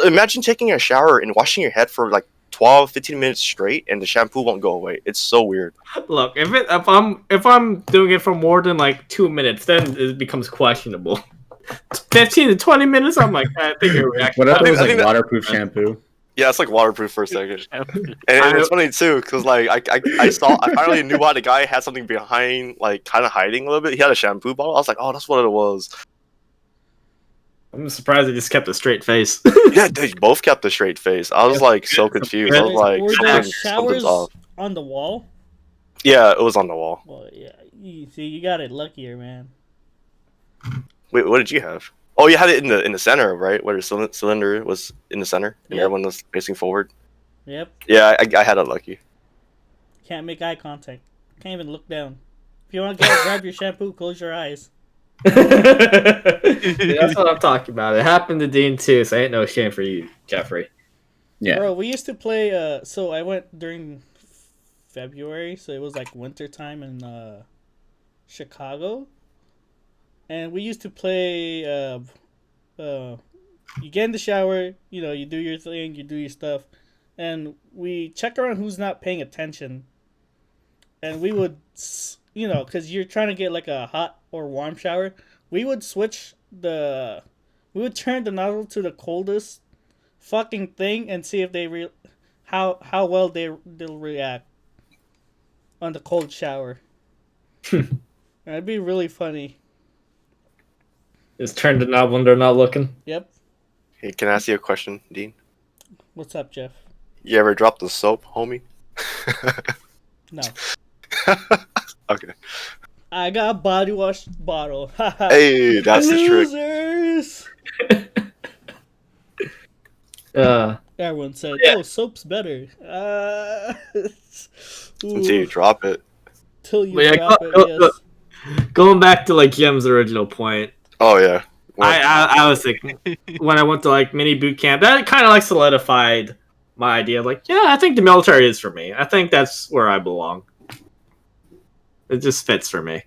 imagine taking a shower and washing your head for like 12-15 minutes straight, and the shampoo won't go away. It's so weird. Look, if I'm doing it for more than like 2 minutes, then it becomes questionable. 15 to 20 minutes. I'm like, I think your reaction. What if I it think- was I like think that- waterproof shampoo? Yeah, it's like waterproof for a second. And I- it's funny too, because like I finally knew why the guy had something behind, like kind of hiding a little bit. He had a shampoo bottle. I was like, oh, that's what it was. I'm surprised he just kept a straight face. Yeah, they both kept a straight face. I was like so confused. I was like, were something's those showers off. on the wall? Yeah, it was on the wall. Well, yeah. You got it luckier, man. Wait, what did you have? Oh, you had it in the center, right? Where the cylinder was in the center and Yep. everyone was facing forward. Yep. Yeah, I had it lucky. Can't make eye contact. Can't even look down. If you want to grab your shampoo, close your eyes. That's what I'm talking about. It happened to Dean too, so ain't no shame for you, Jeffrey. Yeah. Bro, we used to play. So I went during February, so it was like winter time in Chicago, and we used to play. You get in the shower, you do your thing, you do your stuff, and we check around who's not paying attention, and we would, because you're trying to get like a hot or warm shower, we would we would turn the nozzle to the coldest fucking thing and see if they how well they'll react on the cold shower. That'd be really funny. Just turn the knob when they're not looking. Yep. Hey, can I ask you a question, Dean? What's up, Jeff? You ever dropped the soap, homie? No. Okay. I got a body wash bottle. Hey, that's the trick. Losers! Everyone said, "Oh, soap's better." Until you drop it. Till you But yeah, drop it. Yes. Going back to like Yem's original point, Oh yeah. I was thinking when I went to like mini boot camp, that kind of like solidified my idea. Like, yeah, I think the military is for me. I think that's where I belong. It just fits for me.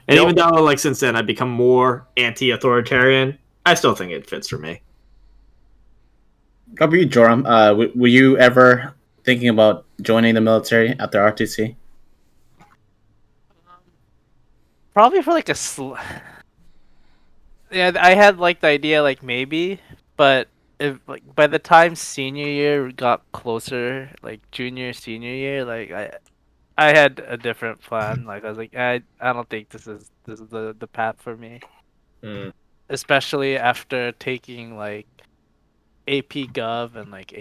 And Yep. even though like since then I've become more anti-authoritarian, I still think it fits for me. How about you, Joram? Were you ever thinking about joining the military after RTC? Probably for like yeah, I had like the idea like maybe, but if like by the time senior year got closer, like junior senior year, like I had a different plan. Like I was like I don't think this is the path for me. Especially after taking like AP Gov and like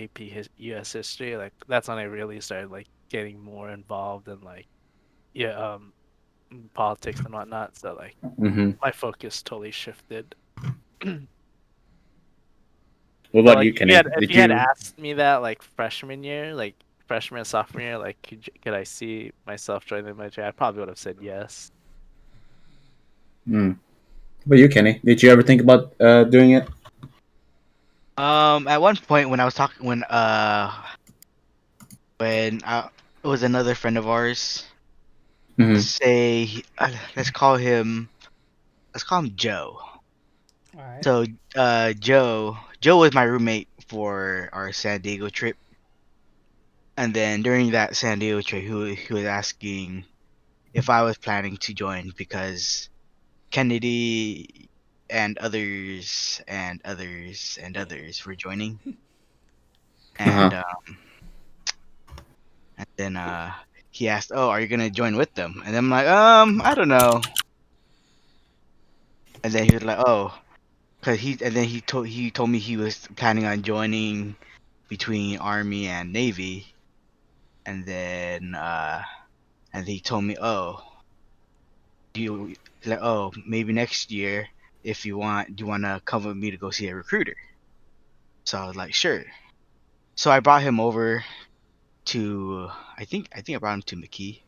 US History, like that's when I really started like getting more involved in like politics and whatnot. So like my focus totally shifted. What about Like, you, Kenny? if you had asked me that like freshman year, like freshman and sophomore year, like could I see myself joining the military? I probably would have said yes. What about you, Kenny? Did you ever think about doing it? At one point when I was talking it was another friend of ours. Let's say let's call him Joe. All right. So Joe was my roommate for our San Diego trip, and then during that San Diego trip, he was asking if I was planning to join because Kennedy and others were joining, and and then he asked, "Oh, are you gonna join with them?" And I'm like, I don't know." And then he was like, "Oh." He told me he was planning on joining between Army and Navy, and then he told me, maybe next year if you want, do you want to come with me to go see a recruiter? So I was like, sure. So I brought him over to I think I brought him to McKee.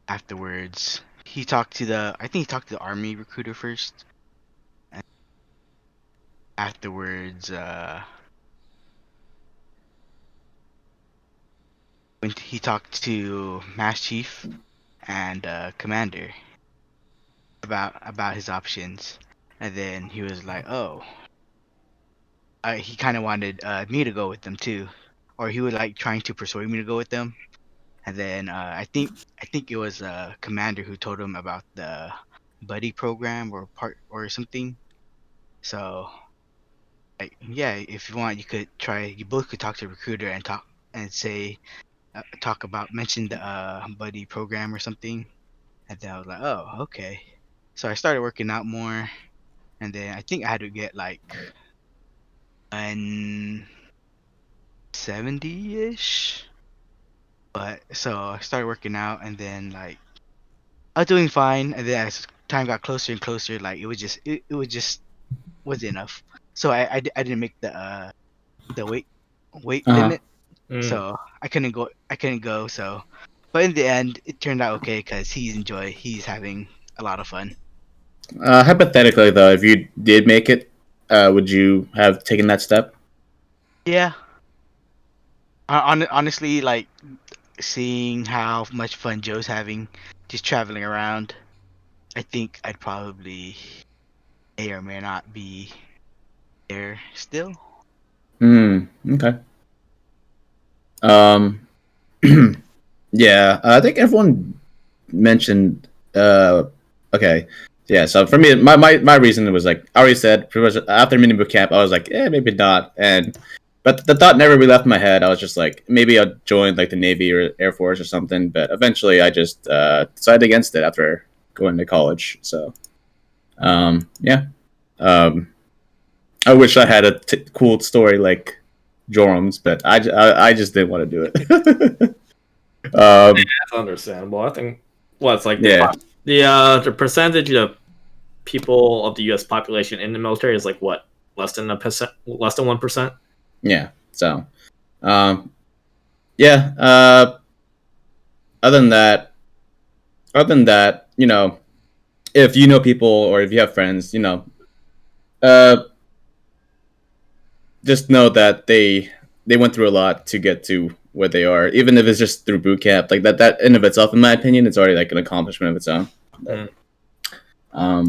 Afterwards, he talked to the Army recruiter first. And afterwards, when he talked to Mass Chief and Commander about his options, and then he was like, "Oh," he kind of wanted me to go with them too, or he was like trying to persuade me to go with them. and then I think it was a commander who told him about the buddy program or part or something. So like yeah, if you want, you could try. You both could talk to the recruiter and talk and say talk about mention the buddy program or something. And then I was like, oh okay. So I started working out more, and then I think I had to get like an 70-ish. But so I started working out, and then like I was doing fine, and then as time got closer and closer, like it was just wasn't enough. So I didn't make the weight Uh-huh. limit, so I couldn't go. So, but in the end, it turned out okay because he's having a lot of fun. Hypothetically, though, if you did make it, would you have taken that step? Yeah. Honestly, like seeing how much fun Joe's having, just traveling around, I think I'd probably may or may not be there still. Okay. Yeah, I think everyone mentioned. Okay, yeah. So for me, my reason was like I already said. Pretty much after mini boot camp, I was like, maybe not. But the thought never really left my head. I was just like, maybe I'll join like the Navy or Air Force or something. But eventually, I just decided against it after going to college. So, yeah. Um, I wish I had a cool story like Jorum's, but I just didn't want to do it. That's understandable. I think it's like Yeah. the percentage of people of the U.S. population in the military is like what, less than 1%. Yeah. So, yeah. Other than that, if you know people or if you have friends, uh, just know that they went through a lot to get to where they are, even if it's just through boot camp. Like that in of itself, in my opinion, it's already like an accomplishment of its own. Mm. Um,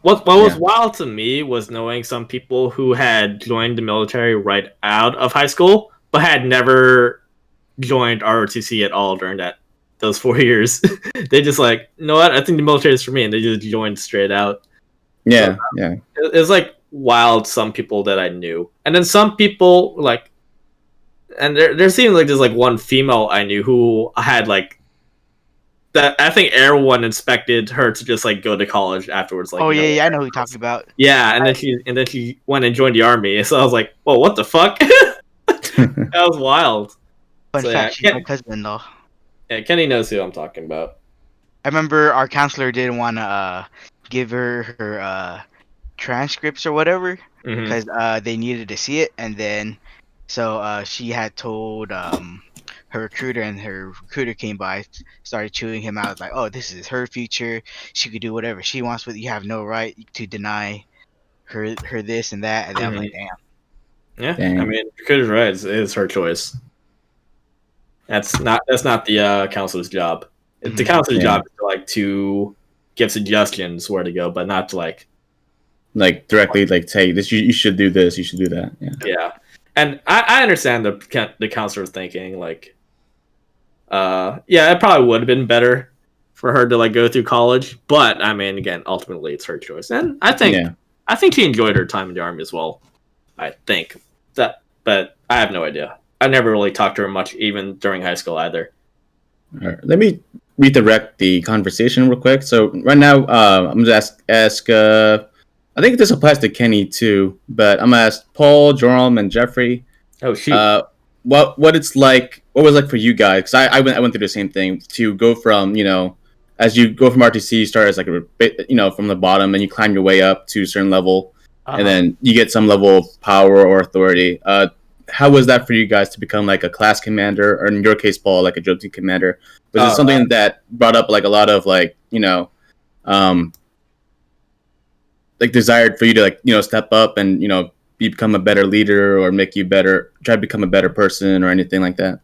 What was Yeah. wild to me was knowing some people who had joined the military right out of high school, but had never joined ROTC at all during those 4 years. They just like, you know what? I think the military is for me, and they just joined straight out. yeah, yeah, It was like wild. Some people that I knew, and then some people like, and there seemed like there's like one female I knew who had like that. I think everyone expected her to just like go to college afterwards. Like, Oh you know, yeah, I know who you're talking about. yeah, and then she went and joined the army. So I was like, "Whoa, what the fuck?" That was wild. Fun So yeah, fact, she's my cousin-in-law. Kenny knows who I'm talking about. I remember our counselor didn't want to give her transcripts or whatever Hmm. because they needed to see it, and then so she had told her recruiter, and her recruiter came by, started chewing him out like, oh, this is her future, she could do whatever she wants, but you have no right to deny her this and that. And then I'm like, damn. Yeah, Dang. I mean, recruiter's right. It's her choice. That's not the counselor's job. The counselor's Yeah. job is to give suggestions where to go, but not to like. like directly like say this. You should do this. You should do that. Yeah. Yeah, and I understand the counselor thinking like, yeah, it probably would have been better for her to like go through college, but I mean, again, ultimately it's her choice, and I think she enjoyed her time in the army as well. I think that, but I have no idea. I never really talked to her much, even during high school either. All right. Let me redirect the conversation real quick. So right now, I'm gonna ask. I think this applies to Kenny too, but I'm gonna ask Paul, Jerome, and Jeffrey. Oh shoot! What it's like? What was it like for you guys? Because I went through the same thing to go from as you go from RTC, you start as like a bit, from the bottom, and you climb your way up to a certain level, and then you get some level of power or authority. How was that for you guys to become like a class commander, or in your case, Paul, like a JROTC commander? Was it something that brought up like a lot of like like desired for you to like step up and become a better leader or try to become a better person or anything like that?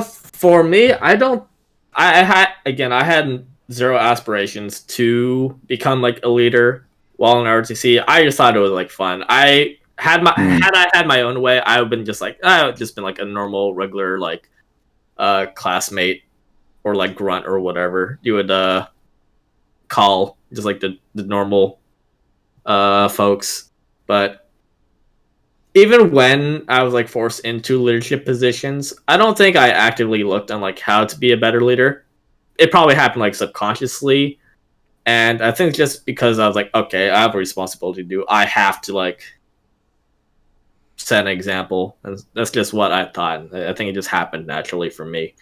For me, I don't. I had zero aspirations to become like a leader while in RTC. I just thought it was like fun. I had I had my own way, I would have been just like I would just been like a normal, regular like classmate or like grunt or whatever you would call just like the normal folks. But even when I was like forced into leadership positions, I don't think I actively looked on like how to be a better leader. It probably happened like subconsciously, and I think just because I was like, okay, I have a responsibility to do. I have to like set an example, and that's just what I thought. I think it just happened naturally for me.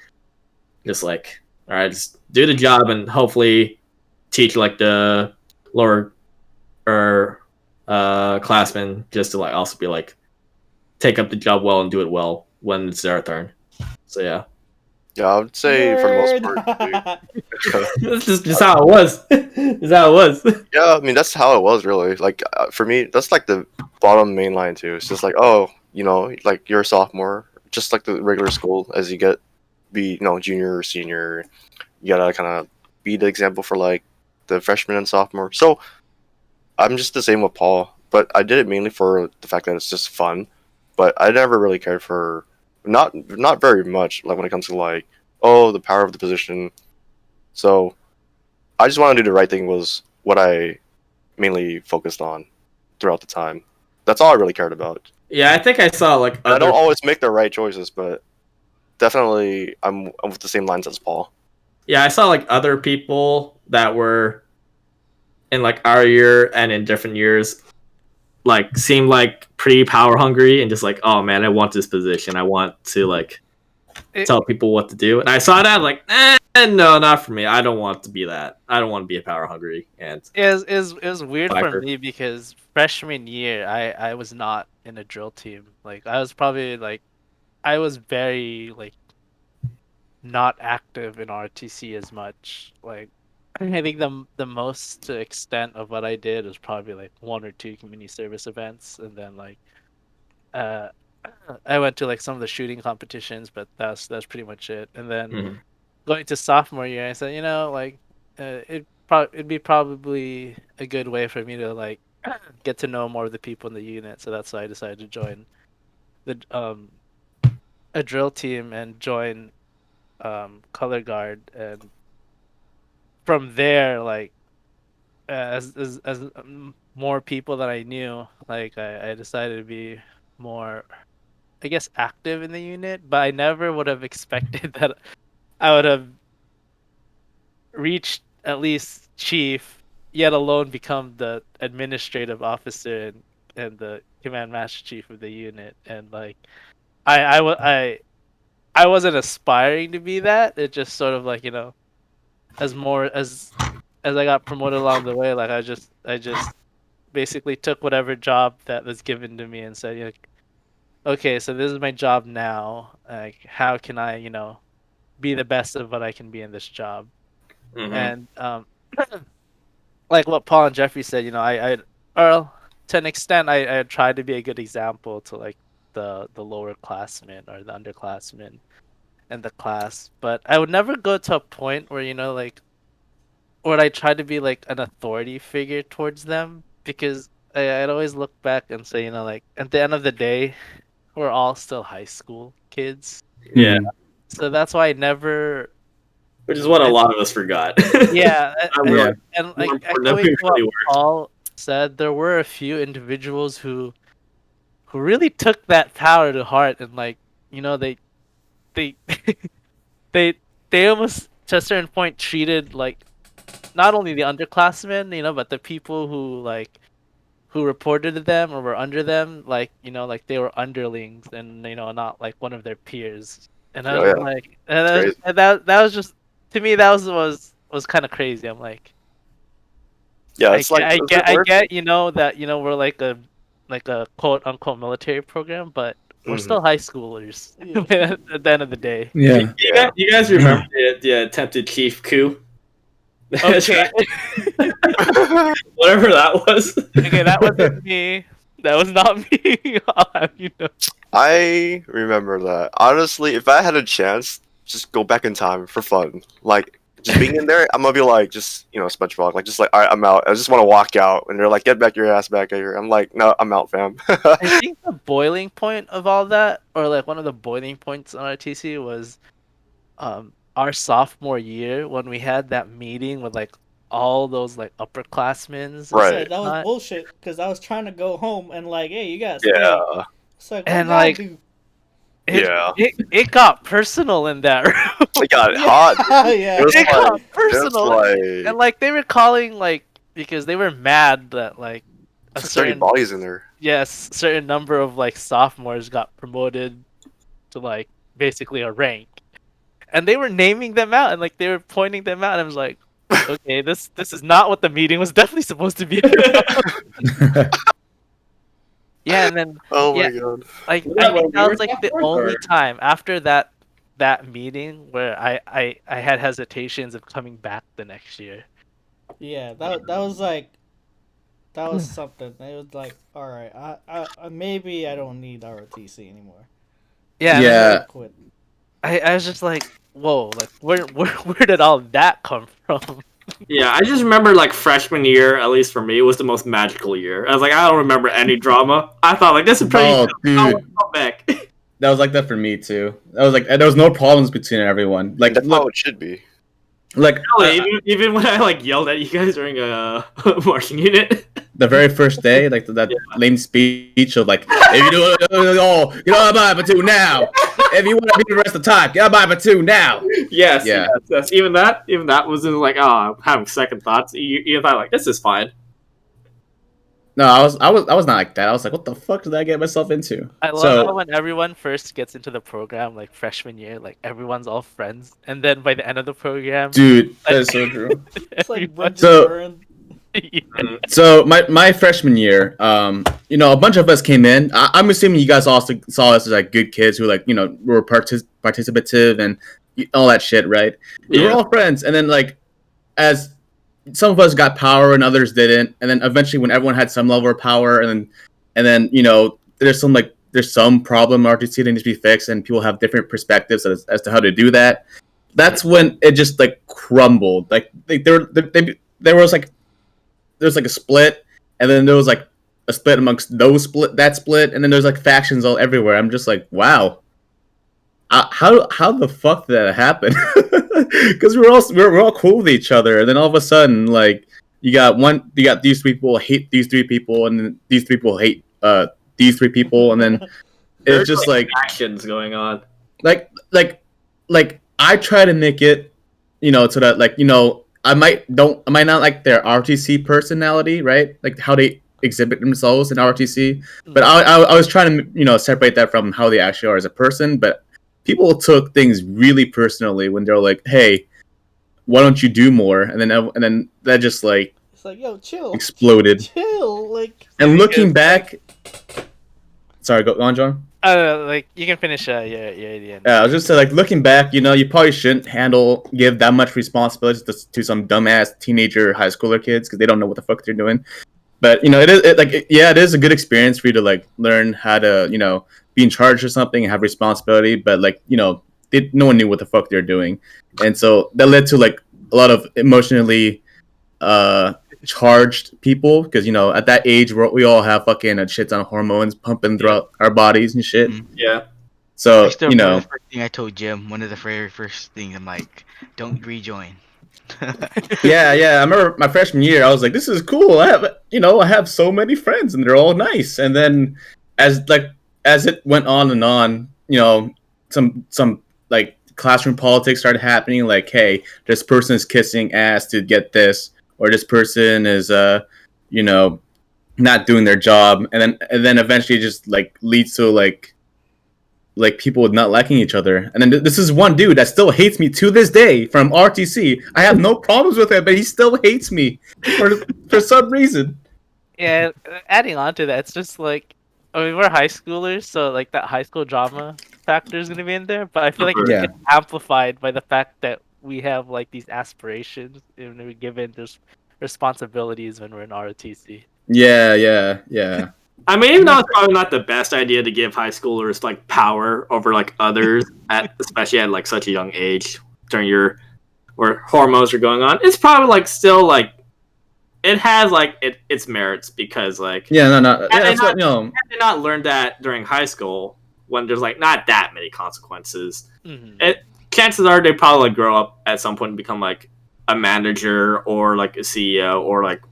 Just like, all right, just do the job and hopefully teach like the lower or classmen just to like also be like take up the job well and do it well when it's their turn. So yeah. Yeah, I would say for the most part. That's just how it was. That's how it was. Yeah, I mean that's how it was really. Like for me, that's like the bottom main line too. It's just like, oh, like you're a sophomore, just like the regular school. As you be junior or senior, you gotta kind of be the example for like the freshman and sophomore. So I'm just the same with Paul, but I did it mainly for the fact that it's just fun. But I never really cared for not very much like when it comes to like the power of the position. So I just want to do the right thing was what I mainly focused on throughout the time. That's all I really cared about. Yeah, I think I saw like I don't always make the right choices, but definitely I'm with the same lines as Paul. Yeah, I saw like other people that were in like our year and in different years like seemed like pretty power hungry and just like, oh man, I want this position. I want to like tell people what to do. And I saw that like, no, not for me. I don't want to be that. I don't want to be a power hungry. And it was weird for me because freshman year I was not in a drill team. Like I was probably like I was very like not active in RTC as much. Like I think the most to extent of what I did was probably like 1 or 2 community service events, and then like uh I went to like some of the shooting competitions, but that's pretty much it. And then going to sophomore year, I said, like it'd be probably a good way for me to like get to know more of the people in the unit. So that's why I decided to join the a drill team and join color guard. And from there, like as more people that I knew, like I decided to be more, I guess, active in the unit. But I never would have expected that I would have reached at least chief, yet alone become the administrative officer and the command master chief of the unit. And like I wasn't aspiring to be that. It just sort of like, as more as I got promoted along the way, like I just basically took whatever job that was given to me and said, okay, so this is my job now. Like how can I, be the best of what I can be in this job? And like what Paul and Jeffrey said, or to an extent, I tried to be a good example to like the lower classmen or the underclassmen in the class, but I would never go to a point where like, or I tried to be like an authority figure towards them, because I'd always look back and say, like at the end of the day, we're all still high school kids. Yeah. So that's why I never. Which is what a lot of us forgot. Yeah, Yeah. And like echoing what Paul said, there were a few individuals who really took that power to heart, and like they they almost to a certain point treated like not only the underclassmen, but the people who reported to them or were under them, like like they were underlings and not like one of their peers. And I was like, and that was just, to me, that was kind of crazy. I'm like, yeah, it's I get that we're like a quote unquote military program, but we're still high schoolers at the end of the day. Yeah. You guys remember the attempted chief coup? Okay. Whatever that was. Okay, that wasn't me. That was not me. I'll have you know. I remember that. Honestly, if I had a chance, just go back in time for fun. Like, just being in there, I'm gonna be like, just SpongeBob, like just like, all right, I'm out. I just want to walk out, and they're like, get back your ass back here. I'm like, no, I'm out, fam. I think the boiling point of all that, or like one of the boiling points on RTC was, our sophomore year when we had that meeting with like all those like upperclassmen. Right. That was bullshit because I was trying to go home and like, hey, you guys, Yeah. it's like, And what like, do? it got personal in that room. It got hot. Yeah. It got personal, like, and like they were calling like because they were mad that like a 30 certain bodies in there. certain number of like sophomores got promoted to like basically a rank, and they were naming them out and like they were pointing them out. And I was like, okay, this is not what the meeting was definitely supposed to be about. Yeah, and then Oh my yeah, god. like Yeah, I think that well, was like the only time after that meeting where I had hesitations of coming back the next year. Yeah, that was like, that was something. It was like, all right, I maybe I don't need ROTC anymore. Yeah, Yeah. Quit. I was just like, whoa, like where did all that come from? Yeah, I just remember like freshman year, at least for me, was the most magical year. I was like, I don't remember any drama. I thought like this is pretty. Oh, I dude, want to come back. that was like that for me too. That was like there was no problems between everyone. Like, That's how look, it should be. like Really, even when I like yelled at you guys during a marching unit. the very first day, like that lame speech of like, if you do it, get on by for two now. If you want to be the rest of the time, get on by for two now. Yes, Yeah. yes. Even that wasn't like, oh, I'm having second thoughts. You thought like, this is fine. No, I was not like that. I was like, what the fuck did I get myself into? I love how when everyone first gets into the program, like freshman year, like everyone's all friends, and then by the end of the program, Dude, that is so true. It's like everyone- So- burned. So my freshman year, a bunch of us came in. I'm assuming you guys also saw us as like good kids who like were participative and all that shit, right? We were Yeah. all friends, and then like as some of us got power and others didn't, and then eventually when everyone had some level of power, and then there's some problem in RTC that needs to be fixed, and people have different perspectives as to how to do that. That's when it just like crumbled. Like there was like a split, and then there was like a split amongst that split, and then there's like factions all everywhere. I'm just like, wow, how the fuck did that happen? Because we're all cool with each other, and then all of a sudden, like you got these people hate these three people, and then these three people hate these three people, and then There's it's just like actions going on. like I try to make it, so that like I might not like their RTC personality, right? Like how they exhibit themselves in RTC, but I was trying to separate that from how they actually are as a person. But people took things really personally when they're like, "Hey, why don't you do more?" And then that just like It's like, yo, chill, exploded. chill, like. And looking back, sorry, go on, John. like you can finish your idea. Yeah, I was just like looking back, you probably shouldn't give that much responsibility to some dumbass teenager high schooler kids because they don't know what the fuck they're doing. But it is a good experience for you to like learn how to be in charge of something and have responsibility. But like no one knew what the fuck they're doing, and so that led to like a lot of emotionally charged people because at that age we all have fucking a shit ton of hormones pumping throughout our bodies and shit. Yeah. So I still remember the first thing I told Jim. One of the very first things I'm like, don't rejoin. yeah, I remember my freshman year. I was like, this is cool. I have so many friends and they're all nice. And then as it went on and on, some like classroom politics started happening. Like, hey, this person is kissing ass to get this, or this person is not doing their job, and then eventually just like leads to like people not liking each other. And then this is one dude that still hates me to this day from RTC. I have no problems with him, but he still hates me for some reason. Yeah, adding on to that, it's just like we're high schoolers, so like that high school drama factor is gonna be in there. But I feel like it Yeah. gets amplified by the fact that we have like these aspirations and we're given this responsibilities when we're in ROTC. Yeah. I mean, even though it's probably not the best idea to give high schoolers like power over like others, especially at like such a young age during your where hormones are going on, it's probably like still like it has like its merits because like Yeah, no. Yeah, that's what I did not learn that during high school when there's like not that many consequences. Chances are they probably like, grow up at some point and become like a manager or like a CEO or like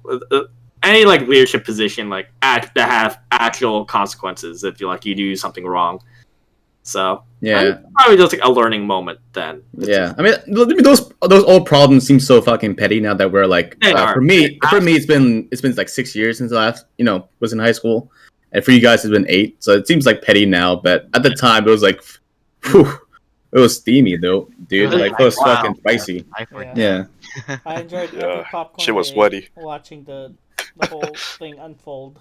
any like leadership position like that have actual consequences if you do something wrong. So yeah, probably just like a learning moment then. yeah. I mean, those old problems seem so fucking petty now that we're like. For me, it's been like 6 years since I last was in high school, and for you guys it's been 8. So it seems like petty now, but at the time it was like, whew, it was steamy though, dude. Like it was fucking spicy. Yeah. I enjoyed every popcorn. Shit was sweaty. Watching the whole thing unfold.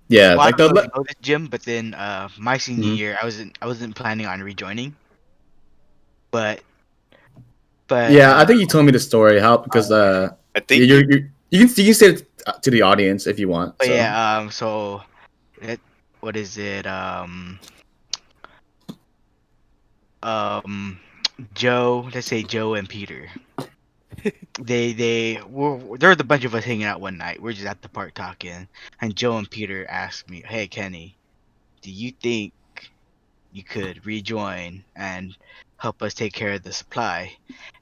Yeah, Well, like I don't know this gym, but then my senior year, I wasn't planning on rejoining, but yeah, I think you told me the story because I think you can say it to the audience if you want. But So. yeah, what is it? Joe, let's say Joe and Peter. There was a bunch of us hanging out one night. We're just at the park talking, and Joe and Peter asked me, "Hey Kenny, do you think you could rejoin and help us take care of the supply?"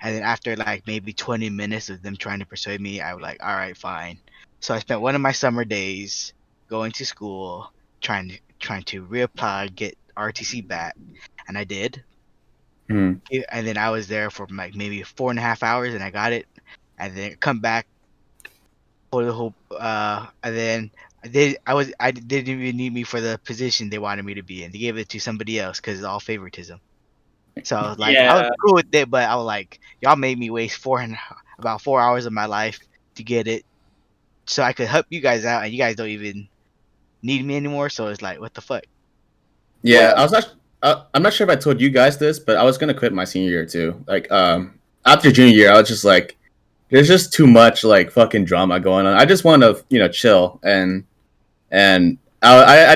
And then after like maybe 20 minutes of them trying to persuade me, I was like, "All right, fine." So I spent one of my summer days going to school, trying to reapply, get RTC back, and I did. And then I was there for like maybe 4.5 hours, and I got it. And then come back for the whole. And then they didn't even need me for the position they wanted me to be in. They gave it to somebody else because it's all favoritism. So I was like, I was cool with it, but I was like, y'all made me waste about 4 hours of my life to get it, so I could help you guys out, and you guys don't even need me anymore. So it's like, what the fuck? Yeah, I'm not sure if I told you guys this, but I was gonna quit my senior year too. Like, after junior year, I was just like, there's just too much like fucking drama going on. I just want to, chill, and I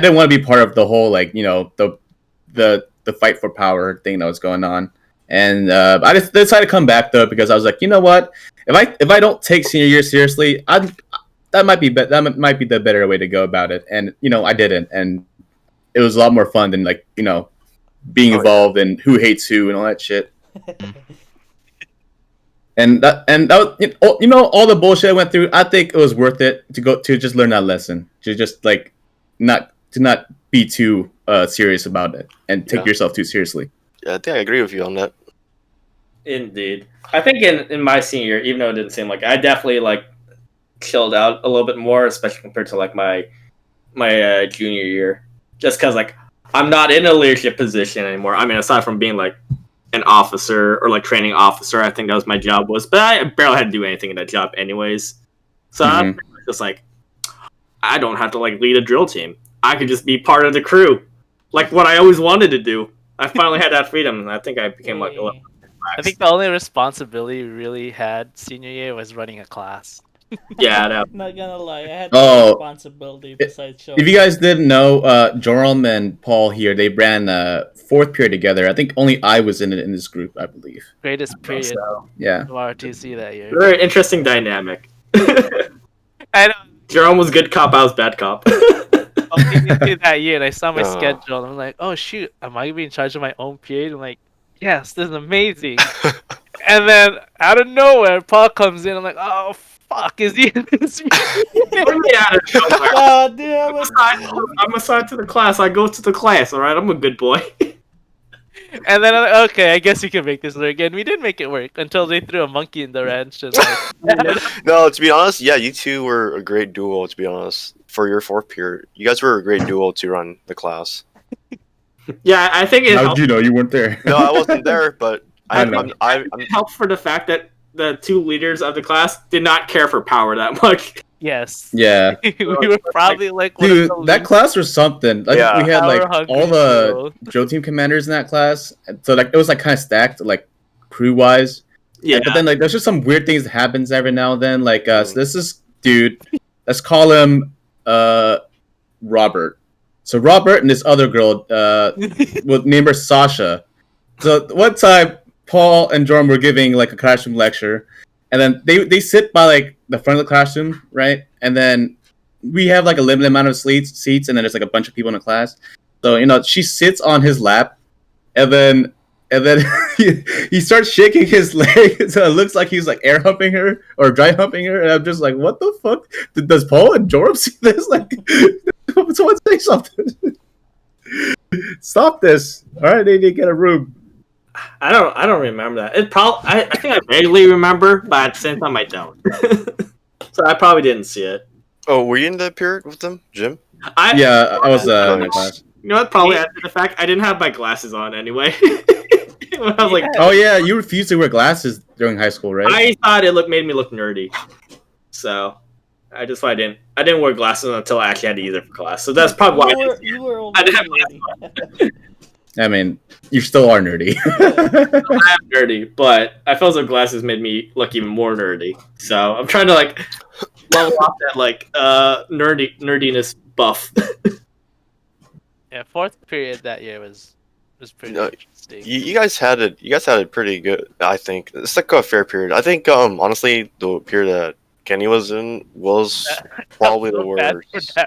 didn't want to be part of the whole like, the fight for power thing that was going on. And I just decided to come back though because I was like, you know what? If I don't take senior year seriously, that might be the better way to go about it. And I didn't, and it was a lot more fun than like being involved in who hates who and all that shit. and that was, all the bullshit I went through. I think it was worth it to just learn that lesson, to just like not be too serious about it and take yourself too seriously. Yeah, I think I agree with you on that. Indeed, I think in my senior year, even though it didn't seem like, I definitely like chilled out a little bit more, especially compared to like my junior year, just because like I'm not in a leadership position anymore. I mean, aside from being like an officer or like training officer, I think that was my job was, but I barely had to do anything in that job anyways. So I'm just like, I don't have to like lead a drill team. I could just be part of the crew, like what I always wanted to do. I finally had that freedom, and I think I became like a little I think the only responsibility we really had senior year was running a class. Yeah, no. Not gonna lie, I had no responsibility besides showing. If you guys didn't know, Joram and Paul here, they ran fourth period together. I think only I was in this group, I believe. Greatest period of RTC that year. Very interesting dynamic. I know. Jerome was good cop, I was bad cop. I was into that year, and I saw my schedule, and I'm like, oh shoot, am I gonna be in charge of my own period? I'm like, yes, this is amazing. And then out of nowhere, Paul comes in. I'm like, oh fuck, is he in this meeting? God damn it. I'm assigned to the class. I go to the class. All right, I'm a good boy. And then I'm like, okay, I guess you can make this work. And we did make it work until they threw a monkey in the wrench. And like, No, to be honest, yeah, you two were a great duo. To be honest, for your fourth period, you guys were a great duo to run the class. Yeah, I think it How helped. did you know you weren't there? No, I wasn't there, but I think it helped for the fact that the two leaders of the class did not care for power that much. yes. Yeah. We were probably like, dude, that class was something. Like, Yeah. we had like Power-hungry all the duo. drill team commanders in that class, so like it was like kind of stacked, like crew wise. Yeah, But then like there's just some weird things that happens every now and then. Like so this is dude. Let's call him Robert. So Robert and this other girl, we'll name her Sasha. So one time Paul and Jordan were giving like a classroom lecture, and then they sit by like the front of the classroom, right? And then we have like a limited amount of seats, and then there's like a bunch of people in the class. So she sits on his lap, and then he starts shaking his leg, so it looks like he's like air humping her or dry humping her, and I'm just like, what the fuck? Does Paul and Jordan see this? Like, someone say something. Stop this! All right, they need to get a room. I don't remember that. I think I vaguely remember, but at the same time I don't. So I probably didn't see it. Oh, were you in the period with them, Jim? I was in the class. You know what? Probably after the fact, I didn't have my glasses on anyway. When I was like, oh yeah, you refused to wear glasses during high school, right? I thought it made me look nerdy, so I just I didn't wear glasses until I actually had to use it for class. So that's probably why I didn't have glasses. I mean, you still are nerdy. I am nerdy, but I felt like glasses made me look even more nerdy. So I'm trying to like level off that like nerdiness buff. Yeah, fourth period that year was pretty interesting. You guys had it pretty good. I think it's like a fair period. I think honestly the period that Kenny was in was probably the worst.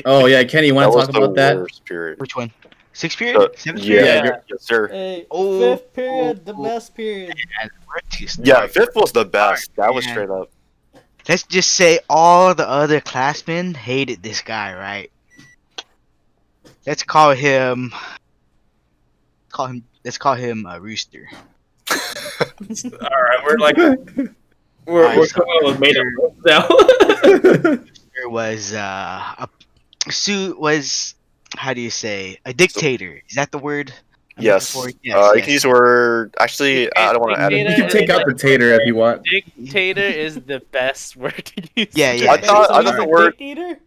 Oh yeah, Kenny, you want to talk about that? Worst period. Which one? Sixth period? Seventh period? Yeah, yes, sir. Hey, fifth period, the best period. Yeah, fifth was the best. That was straight up. Let's just say all the other classmen hated this guy, right? Let's call him Rooster. All right, we're coming with made up now. There was was how do you say a dictator? Is that the word? Yes. Yes. You can use the word. Actually, I don't want to add it. You can take out the tater if you want. Dictator is the best word to use. Yeah. I thought the word. Dictator?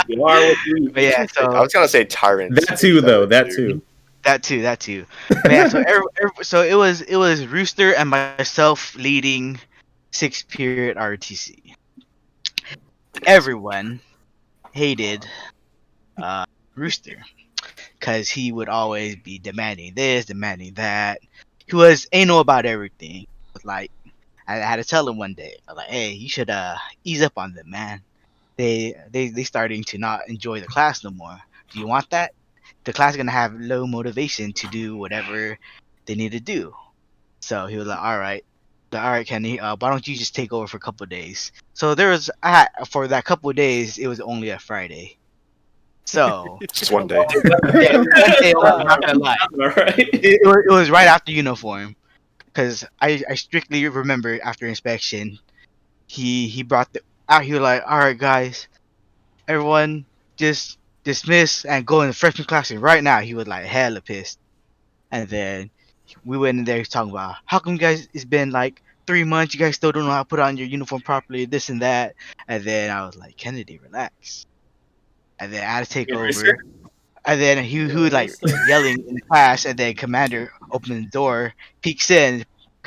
You are what you But yeah, so I was gonna say tyrant. That too, though. That too. But yeah, so it was Rooster and myself leading sixth period RTC. Everyone hated Rooster because he would always be demanding this, demanding that. He was anal about everything. Like I had to tell him one day, I was like, "Hey, you should ease up on them, man. They starting to not enjoy the class no more. Do you want that? The class is gonna have low motivation to do whatever they need to do." So he was like, "All right, Kenny. Why don't you just take over for a couple of days?" So for that couple of days, it was only a Friday. So Just one day. yeah, one day, I'm not gonna lie. Alright. It was right after uniform, because I strictly remember after inspection, he brought out. He was like, "All right, guys, everyone, just dismiss and go in the freshman classroom right now." He was like hella pissed, and then we went in there talking about how come you guys, it's been like 3 months, you guys still don't know how to put on your uniform properly, this and that. And then I was like, "Kennedy, relax." And then I had to take over. And then he was like yelling in the class, and then commander opens the door, peeks in,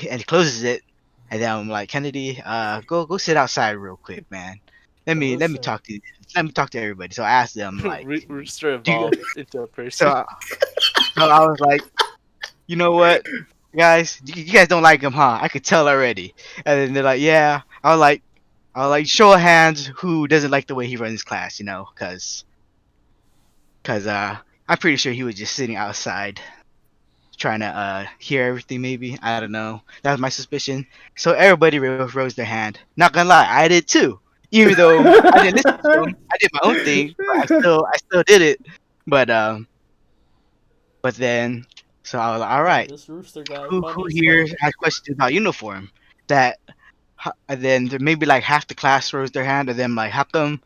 and closes it. And then I'm like, "Kennedy, go sit outside real quick, man. Let me talk to everybody." So I asked them like, Rooster evolved into a person. so I was like, "You know what, guys, you guys don't like him, huh? I could tell already." And then they're like, "Yeah." I was like, "Show of hands who doesn't like the way he runs his class, cause I'm pretty sure he was just sitting outside trying to hear everything. Maybe, I don't know. That was my suspicion. So everybody rose their hand. Not gonna lie, I did too. Even though I didn't listen to him, I did my own thing. But I still did it. But then, so I was like, "All right, This Rooster guy. who here has questions about uniform?" And then there maybe like half the class rose their hand, and then like, how come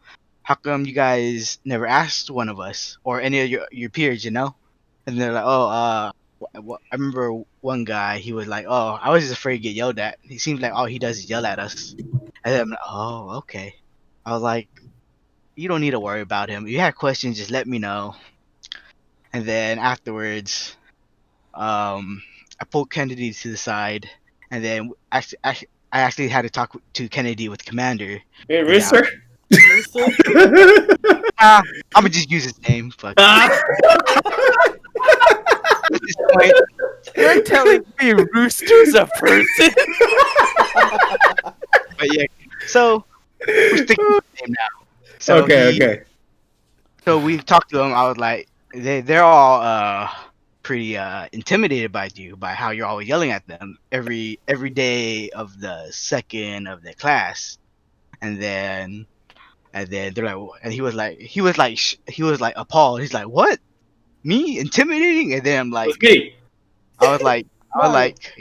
you guys never asked one of us or any of your peers, And they're like, "Oh, I remember one guy, he was like, 'Oh, I was just afraid to get yelled at. He seems like all he does is yell at us.'" And then I'm like, "Oh, okay." I was like, "You don't need to worry about him. If you have questions, just let me know." And then afterwards, I pulled Kennedy to the side, and then I actually had to talk to Kennedy with Commander. Hey, Rooster. Rooster? I'm gonna just use his name. Fuck. At this point, telling me Rooster's a person? But yeah, so we're sticking with him now. So okay. So we talked to them. I was like, they're all pretty intimidated by you, by how you're always yelling at them every day of the second of the class, and then they're like, and he was like appalled. He's like, what? Me intimidating? And then I'm like, It's me. I was like,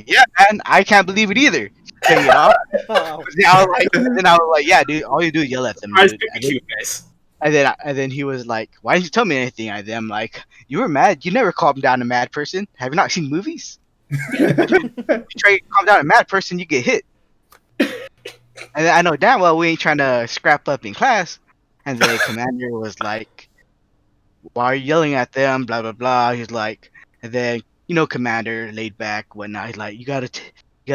yeah, man, I can't believe it either. Cutting it off. Wow. Then I was like, yeah, dude, all you do is yell at them, Surprise dude. Pikachu, guys. And then he was like, "Why didn't you tell me anything?" And then I'm like, "You were mad. You never calm down a mad person. Have you not seen movies? You try to calm down a mad person, you get hit." And I know damn well we ain't trying to scrap up in class. And the commander was like, "Why are you yelling at them?" Blah blah blah. He's like, and then commander laid back whatnot. He's like, you gotta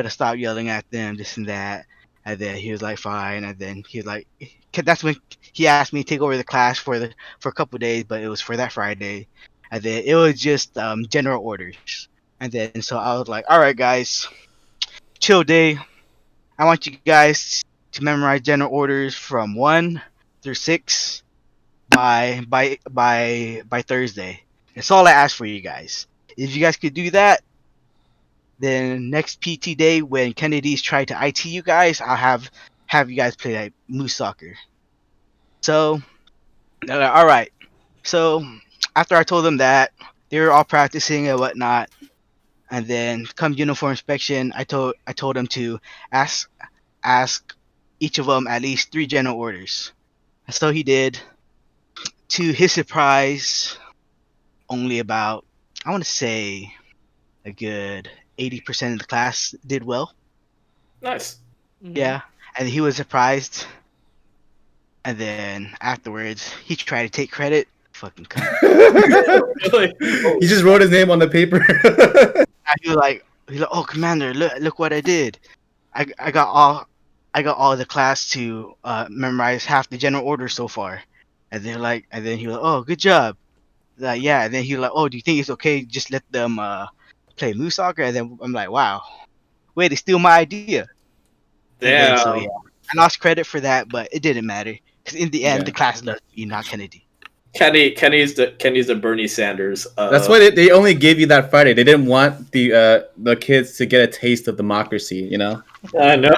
stop yelling at them, this and that. And then he was like, fine. And then he was like, that's when he asked me to take over the class for a couple of days, but it was for that Friday. And then it was just general orders. And then so I was like, all right, guys, chill day. I want you guys to memorize general orders from 1 through 6 by Thursday. That's all I ask for you guys. If you guys could do that, then next PT day when Kennedy's try to IT you guys, I'll have you guys play like moose soccer. So they're like, all right. So after I told them that, they were all practicing and whatnot, and then come uniform inspection, I told them to ask each of them at least 3 general orders. And so he did. To his surprise, only about, I want to say, a good 80% of the class did well. Nice. Yeah, and he was surprised. And then afterwards, he tried to take credit. Fucking cunt. Really? He just wrote his name on the paper. He was like, oh, Commander, look what I did. I got all the class to memorize half the general orders so far. And then he was like, oh, good job. Like, yeah. And then he was like, oh, do you think it's okay just let them play moose soccer? And then I'm like, wow, way to steal my idea. Damn. So yeah, I lost credit for that, but it didn't matter because in the end, Yeah. the class loved me, not Kennedy. Kenny's the Bernie Sanders. That's why they only gave you that Friday. They didn't want the kids to get a taste of democracy, you know? I know.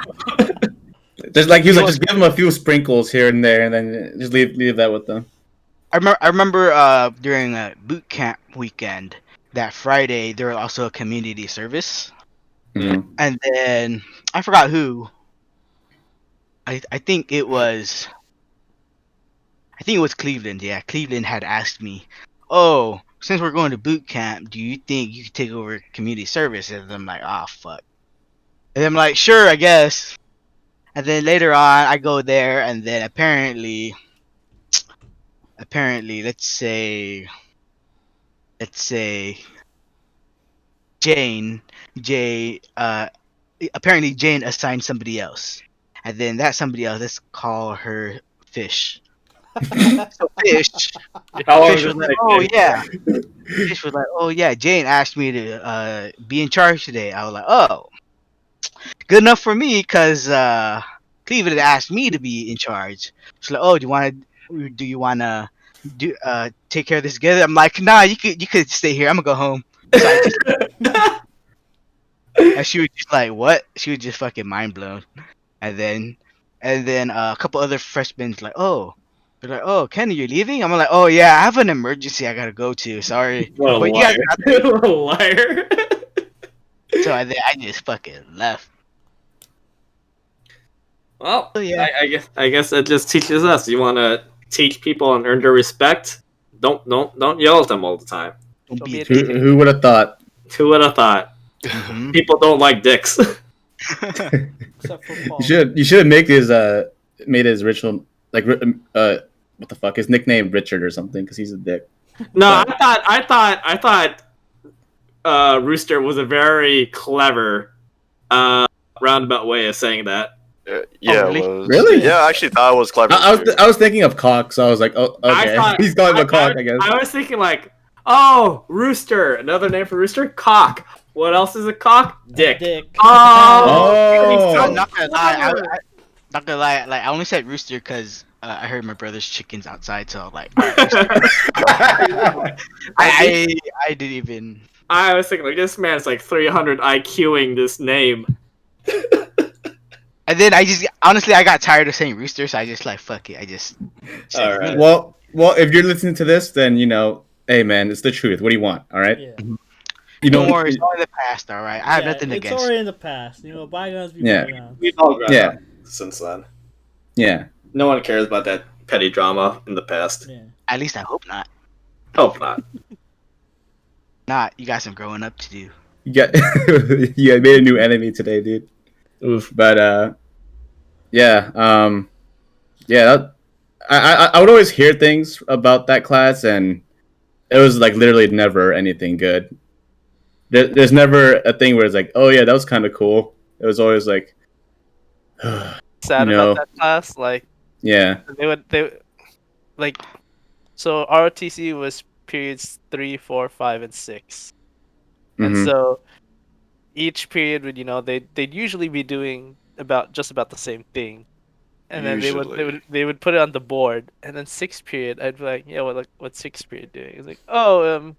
Just like he was like, just give them a few sprinkles here and there, and then just leave that with them. I remember during a boot camp weekend that Friday there was also a community service, Mm-hmm. and then I forgot who. I think it was Cleveland. Yeah, Cleveland had asked me, "Oh, since we're going to boot camp, do you think you could take over community service?" And I'm like, "Ah, fuck." And I'm like, "Sure, I guess." And then later on, I go there, and then apparently, let's say, Jane, apparently Jane assigned somebody else, and then that somebody else, let's call her Fish. So Fish was like, oh yeah. Fish was like, oh yeah. Jane asked me to be in charge today. I was like, oh, good enough for me, cause Cleveland asked me to be in charge. She's like, oh, do you wanna take care of this together? I'm like, nah, you could stay here. I'm gonna go home. So I just, and she was just like, what? She was just fucking mind blown. And then a couple other freshmen like, oh. They're like, oh, Kenny, you're leaving? I'm like, oh yeah, I have an emergency I gotta go to. Sorry. What a But you liar. guys What a liar. So I just fucking left. Well, Oh, yeah. I guess that just teaches us. You want to teach people and earn their respect. Don't yell at them all the time. Don't be a Don't be a dick. Who would have thought? Who would have thought? Mhm. People don't like dicks. Except for Paul. You should have made his ritual like what the fuck, his nickname Richard or something, because he's a dick. No, I thought Rooster was a very clever roundabout way of saying that. Yeah, really? it was. Really? Yeah, I actually thought it was clever. I was thinking of cock, so I was like, oh, okay. He's calling him a cock, I guess. I was thinking like, oh, Rooster, another name for Rooster, cock. What else is a cock? Dick. Dick. Oh! I'm Oh, not gonna lie. Not gonna lie. Like I only said rooster because I heard my brother's chickens outside. So like, all right, rooster. I didn't even. I was thinking, like, this man's like 300 IQing this name. And then I just honestly I got tired of saying rooster, so I just like fuck it. I just said All right. well, if you're listening to this, then hey man, it's the truth. What do you want? All right. Yeah. You don't know. worry, it's all in the past. All right, I have nothing it's against. already in the past. You know, bygones be Yeah. bygones. We've all grown Yeah. up since then. Yeah. No one cares about that petty drama in the past. Yeah. At least I hope not. Hope not. Not. You got some growing up to do. You got you made a new enemy today, dude. Oof. But yeah, I would always hear things about that class, and it was like literally never anything good. There's never a thing where it's like, oh yeah, that was kind of cool. It was always like, Sad No. about that class. Like yeah, like so ROTC was periods 3, 4, 5, and 6. And mhm. so each period would, they'd usually be doing about the same thing. And then they would put it on the board. And then 6th period, I'd be like, yeah, what's 6th period doing? It's like, oh,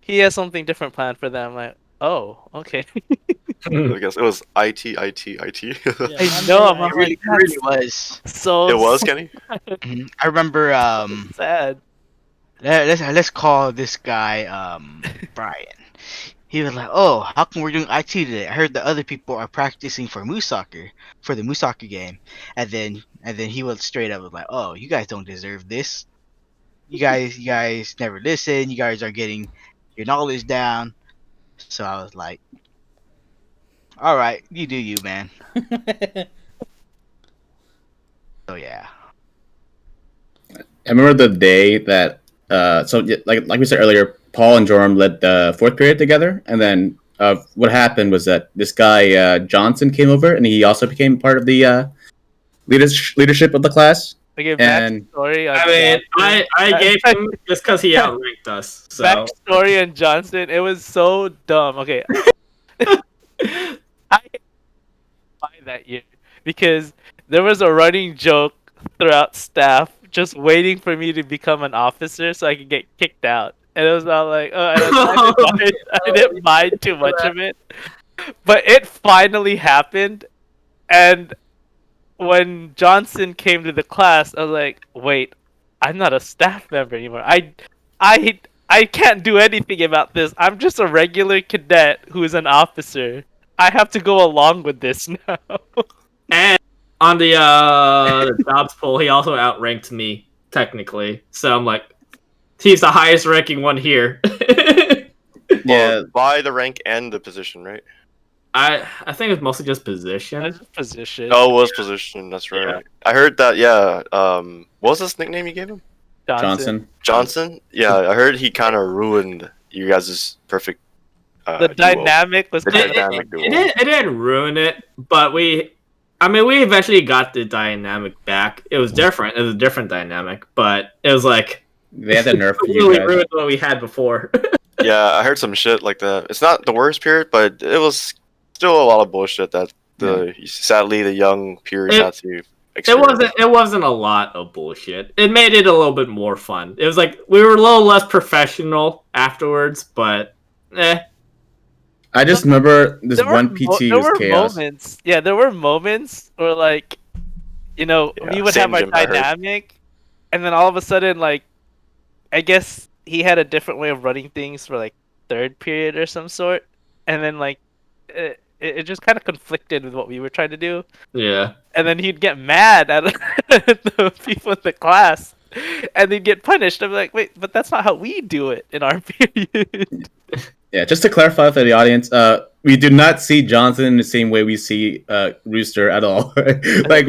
he has something different planned for them. I'm like, oh, okay. I guess it was IT. Yeah, I know, I'm It like, really was. so It was Kenny. Mhm. I remember. sad. Let's call this guy Brian. He was like, "Oh, how come we're doing IT today? I heard the other people are practicing for Moose Soccer for the Moose Soccer game." And then he was straight up was like, "Oh, you guys don't deserve this. You guys never listen. You guys are getting your knowledge down." So I was like, "All right, you do you, man." So yeah. I remember the day that like we said earlier, Paul and Joram led the 4th period together, and then what happened was that this guy Johnson came over, and he also became part of the leadership of the class. Okay, And backstory on I mean, Johnson. I gave him just because he outranked us. So Backstory on Johnson. It was so dumb. Okay, I buy that year because there was a running joke throughout staff just waiting for me to become an officer so I could get kicked out. And it was all like, oh, I didn't mind too much of it. But it finally happened. And when Johnson came to the class, I was like, wait, I'm not a staff member anymore. I can't do anything about this. I'm just a regular cadet who is an officer. I have to go along with this now. and on the jobs poll, he also outranked me technically. So I'm like, he's the highest ranking one here. yeah, By the rank and the position, right? I think it's mostly just position. That's just position. Oh, it was position. That's right. Yeah. I heard that. Yeah. What was this nickname you gave him? Johnson. Johnson. Yeah, I heard he kind of ruined you guys' perfect. The duo. dynamic was The kind of dynamic duo. It didn't ruin it, but we eventually got the dynamic back. It was different. It was a different dynamic, but it was like They had to nerf you really guys. ruined what we had before. Yeah, I heard some shit like that. It's not the worst period, but it was still a lot of bullshit that sadly the young peers had to experience. It wasn't a lot of bullshit. It made it a little bit more fun. It was like we were a little less professional afterwards, but I just remember this There were one PT was chaos. moments. Yeah, there were moments where like, we would same have our gym, I heard. dynamic, and then all of a sudden, like, I guess he had a different way of running things for like 3rd period or some sort, and then like, it just kind of conflicted with what we were trying to do, yeah. and then he'd get mad at the people in the class, and they'd get punished. I'm like, wait, but that's not how we do it in our period. Yeah, just to clarify for the audience, we do not see Johnson in the same way we see Rooster at all. Like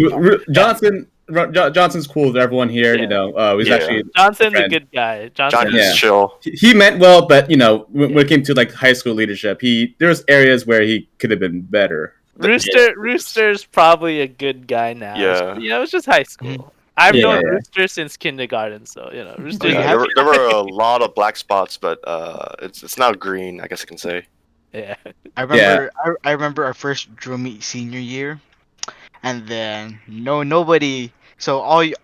Johnson's cool with everyone here. Yeah. He's Yeah. actually Johnson's a friend. good guy. Johnny's Yeah. chill. He meant well, but when it came to like high school leadership, there's areas where he could have been better. Rooster's probably a good guy now. Yeah. It's just high school. I've Yeah, known yeah. Rooster since kindergarten, so Rooster. Yeah, there were a lot of black spots, but it's now green, I guess I can say. Yeah. I remember our first drill meet senior year, and then nobody. So all you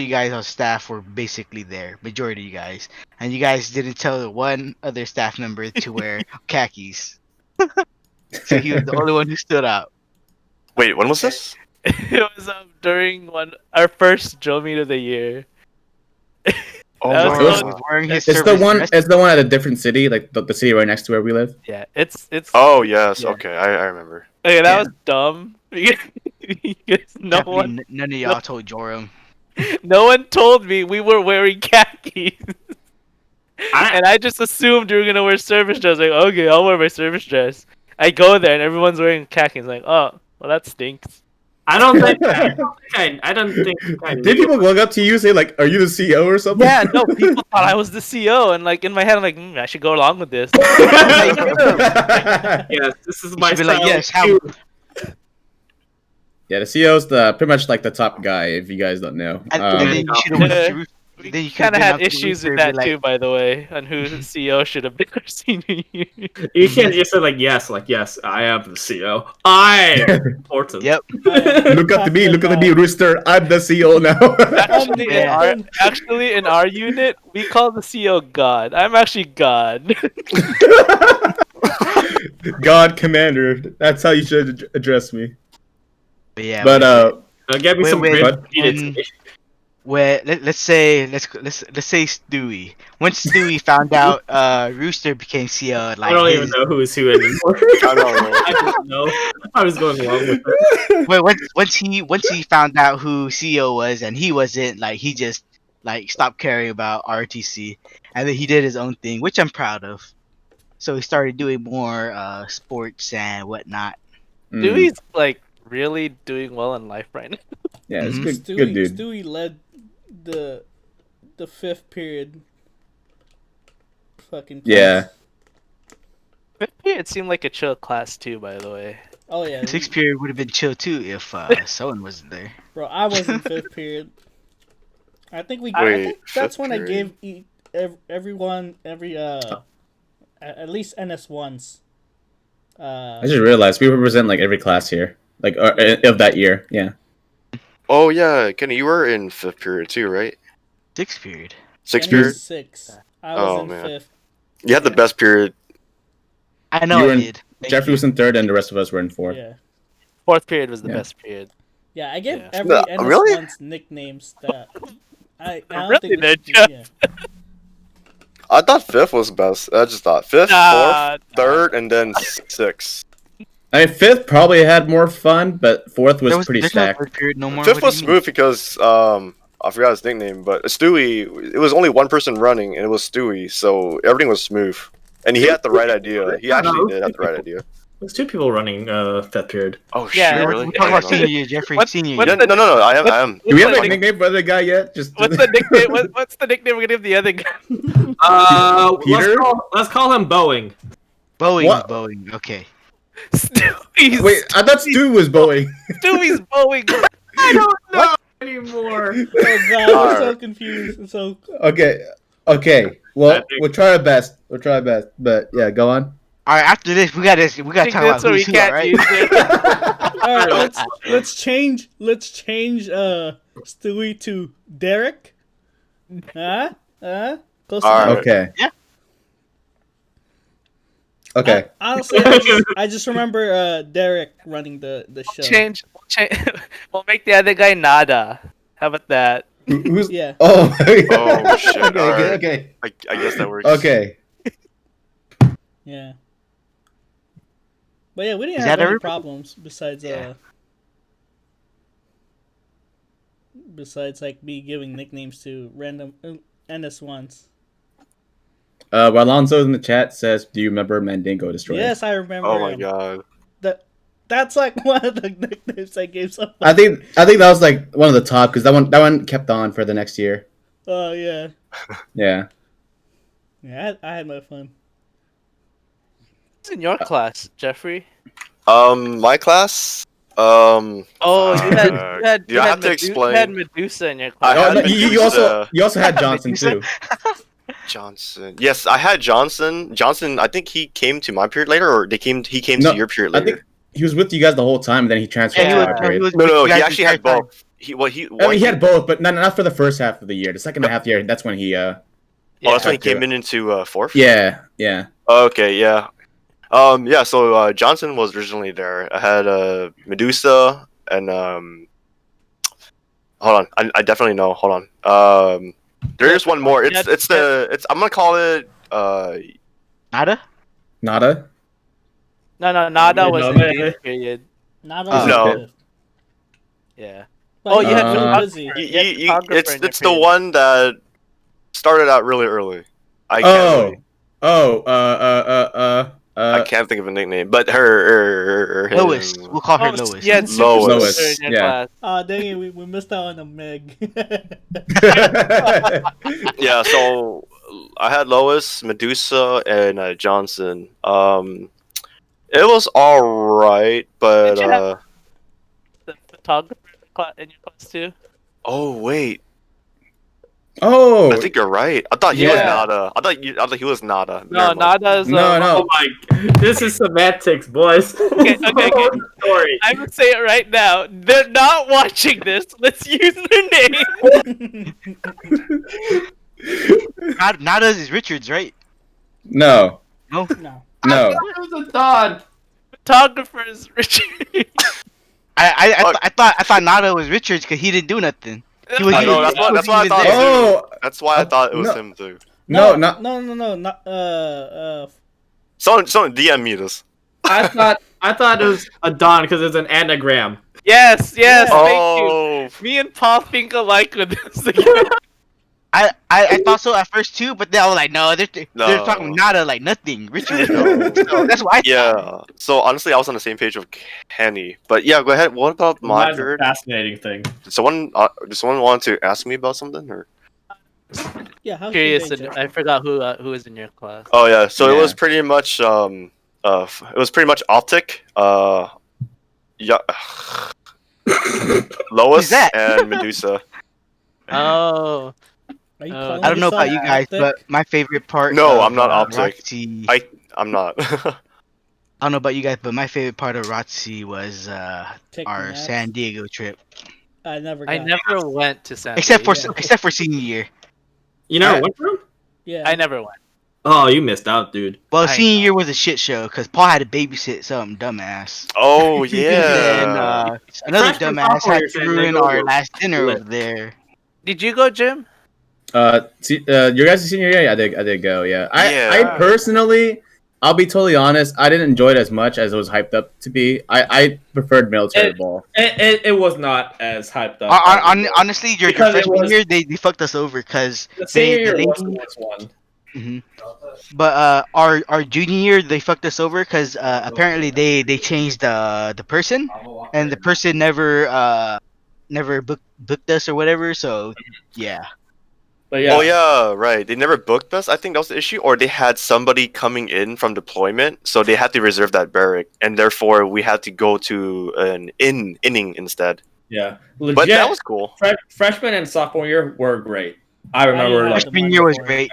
guys on staff were basically there, majority of you guys, and you guys didn't tell the one other staff member to wear khakis. So he was the only one who stood out. Wait, when was this? It was during our first drill meet of the year. Oh That my was Zoro so- was wearing his It's the service one. dress. It's the one at a different city, like the city right next to where we live. Yeah, it's Oh yes, Yeah. okay, I remember. okay, that Yeah. was dumb. Because Happily, none of y'all told Joram. no one told me we were wearing khakis. I- And I just assumed you were gonna wear service dress. Like, okay, I'll wear my service dress. I go there and everyone's wearing khakis. Like, oh, well, that stinks. I don't think I don't think I Did knew. people walk up to you and say like, "Are you the CEO or something?" Yeah, no, people thought I was the CEO, and like in my head, I'm like, I should go along with this. Yes, this is You my should be like, style yes, too. Yeah, the CEO's pretty much like the top guy. If you guys don't know, and then you should have went Yeah. to Rooster. We Then you could've kind of been had up to issues Rooster with and be that like, too, by the way, on who the CEO should have been our senior year. You can't just say like yes, I am the CEO. I important. Yep. look up to me, Rooster. I'm the CEO now. Actually, Yeah. actually, in our unit, we call the CEO God. I'm actually God. God Commander. That's how you should address me. But yeah. But Get me Wait, some wait, great and- where let's say Stewie. Once Stewie found out Rooster became CEO, like I don't even his- know who is who anymore. I don't know. I didn't know. I was going along with it. Wait, once he found out who CEO was and he wasn't, like he just like stopped caring about RTC, and then he did his own thing, which I'm proud of. So he started doing more sports and whatnot. Dewey's like really doing well in life right now. Yeah, it's Mhm. good, Stewie, good dude. Stewie led the fifth period. Fucking class. Yeah. It seemed like a chill class too, by the way. Oh yeah. Sixth period would have been chill too if someone wasn't there. Bro, I was in fifth period. I think Wait, that's fifth when I period? gave everyone at least NS ones. I just realized we represent like every class here, like of that year. Yeah. Oh yeah, Kenny, you were in fifth period too, right? Sixth period. Sixth Kenny period. was 6. I was Oh, in man. 5th. You had the best period. I know You were I in- did. Thank Jeffrey you. was in third, and the rest of us were in fourth. Yeah. Fourth period was the Yeah. best period. Yeah, I gave Yeah. every No, NS really? ones nicknames that I don't Really think we there, should do- Jeff? yeah. I thought fifth was best. I just thought fifth, Nah, fourth, third, and then sixth. I mean, fifth probably had more fun, but fourth was pretty there's stacked. No third period no more. Fifth What do was you mean? smooth because I forgot his nickname, but Stewie. It was only one person running, and it was Stewie, so everything was smooth. And he had the right idea. He actually did have the right idea. There's 2 people running fifth period. Oh Yeah, shit! We're Really? talking I about don't know. senior year, Jeffrey. What- Senior what's year. Yeah, no. I am. Do we have What's a the nickname for the other guy yet? Just What's the nickname? What's the nickname we're gonna give the other guy? Peter? Let's call him Boeing. Boeing. What? Boeing. Okay. Stewie's, Wait, I thought Stu was Boeing. Stewie's Boeing. I don't know anymore. Oh god, we're so confused. So Okay. I Well, think- we'll try our best. But yeah, go on. All right. After this, we gotta I talk think about that's why we who's who, can't right? use it. all right, let's change Stewie to Derek. Close All enough. right. Okay. Yeah. Okay. Honestly, I just remember Derek running the show. Change. We'll make the other guy Nada. How about that? Who's? Yeah. Oh. Oh shit! Okay. Alright. Okay. I guess that works. Okay. Yeah. But yeah, we didn't Is have that any every- problems besides Yeah. besides like me giving nicknames to random NS ones. Alonso in the chat says, "Do you remember Mandingo Destroyer?" Yes, I remember. Oh my him. god. That's like one of the nicknames I gave someone. I think that was like one of the top because that one kept on for the next year. Oh yeah, Yeah. yeah. I had my fun. Who's in your class, Jeffrey? My class. Oh, you You have to You explain. had Medusa in your I class. had Oh, no, you Medusa. also had Johnson too. Johnson. Yes, I had Johnson. Johnson, I think he came to my period later, or he came No, to your period I later. think he was with you guys the whole time, and then he transferred Yeah, to my Yeah. period. No, with you he guys actually the had entire time. both. I mean, he had both, but not for the first half of the year. The second half year, that's when he. Oh, that's when he Cut to came it. into fourth. Yeah. Okay, yeah. Yeah. So Johnson was originally there. I had Medusa and Hold on, I definitely know. Hold on. There's one more. It's I'm gonna call it Nada? Nada. No, Nada was in No. 8th period. Not Oh. No. no. Yeah. But Oh, he you had was Uh, busy. It's the one that started out really early. I can't I can't think of a nickname, but him. Lois. We'll call her Oh, Lois. yeah, super Lois. sister in your Yeah. class. Oh, dang it, we missed out on a Meg. Yeah, so I had Lois, Medusa, and Johnson. It was alright, but Did you have the photographer in your class too? oh wait, Oh. I think you're right. I thought he was Yeah. Nada. I thought he was Nada. No, Never mind. Nada is No, no. Oh my! This is semantics, boys. Okay. Story. I'm gonna say it right now. They're not watching this. Let's use their name. Nada is Richards, right? No. No. No. No. It was a Don. Photographers, Richard. I thought Nada was Richards because he didn't do nothing. He was. I know, that's why I thought. Oh. That's why I thought it was No. him too. No. Not. No. Not, Someone DM me this. I thought it was a Don because it's an anagram. Yes, thank you. Oh, Me and Paul think alike with this. I thought so at first too, but then I was like, no, they're No. talking Nada like nothing. Richards. No. So that's why I thought. yeah. So honestly, I was on the same page with Kenny. But yeah, go ahead. What about my That's a period? fascinating thing. Did someone want to ask me about something or? yeah, how's Curious, your day, I forgot who was in your class. Oh yeah. So it Yeah. was pretty much it was pretty much Optic. Yeah. Lois Who's that? and Medusa. Oh, Are you I calling I don't know about yourself you guys, Optic? but my favorite part. No, of, I'm not Optic. ROTC, I'm not. I don't know about you guys, but my favorite part of ROTC was Take our naps. San Diego trip, I never. I got never went to San except for Diego. senior year. You never went for him? Yeah. I never went. Oh, you missed out, dude. Well, I senior know. year was a shit show because Paul had to babysit some dumbass. Oh And yeah. another Freshman, dumbass sophomore, had you're to saying they ruin go our to last dinner lit. over there. Did you go, Jim? Your guys' senior year, yeah, I did go. Yeah. Yeah. I personally, I'll be totally honest. I didn't enjoy it as much as it was hyped up to be. I preferred military ball. It was not as hyped up. Honestly, your Because it freshman was- year, they fucked us over because The senior they year was the worst one. Mhm. But our junior year they fucked us over because apparently they changed the person and the person never booked us or whatever. So yeah, But yeah. Oh yeah, right. They never booked us. I think that was the issue, or they had somebody coming in from deployment, so they had to reserve that barrack, and therefore we had to go to an inning instead. Yeah. But Legit, that was cool. freshman and sophomore year were great. I remember didn't have like the freshman year was before. great.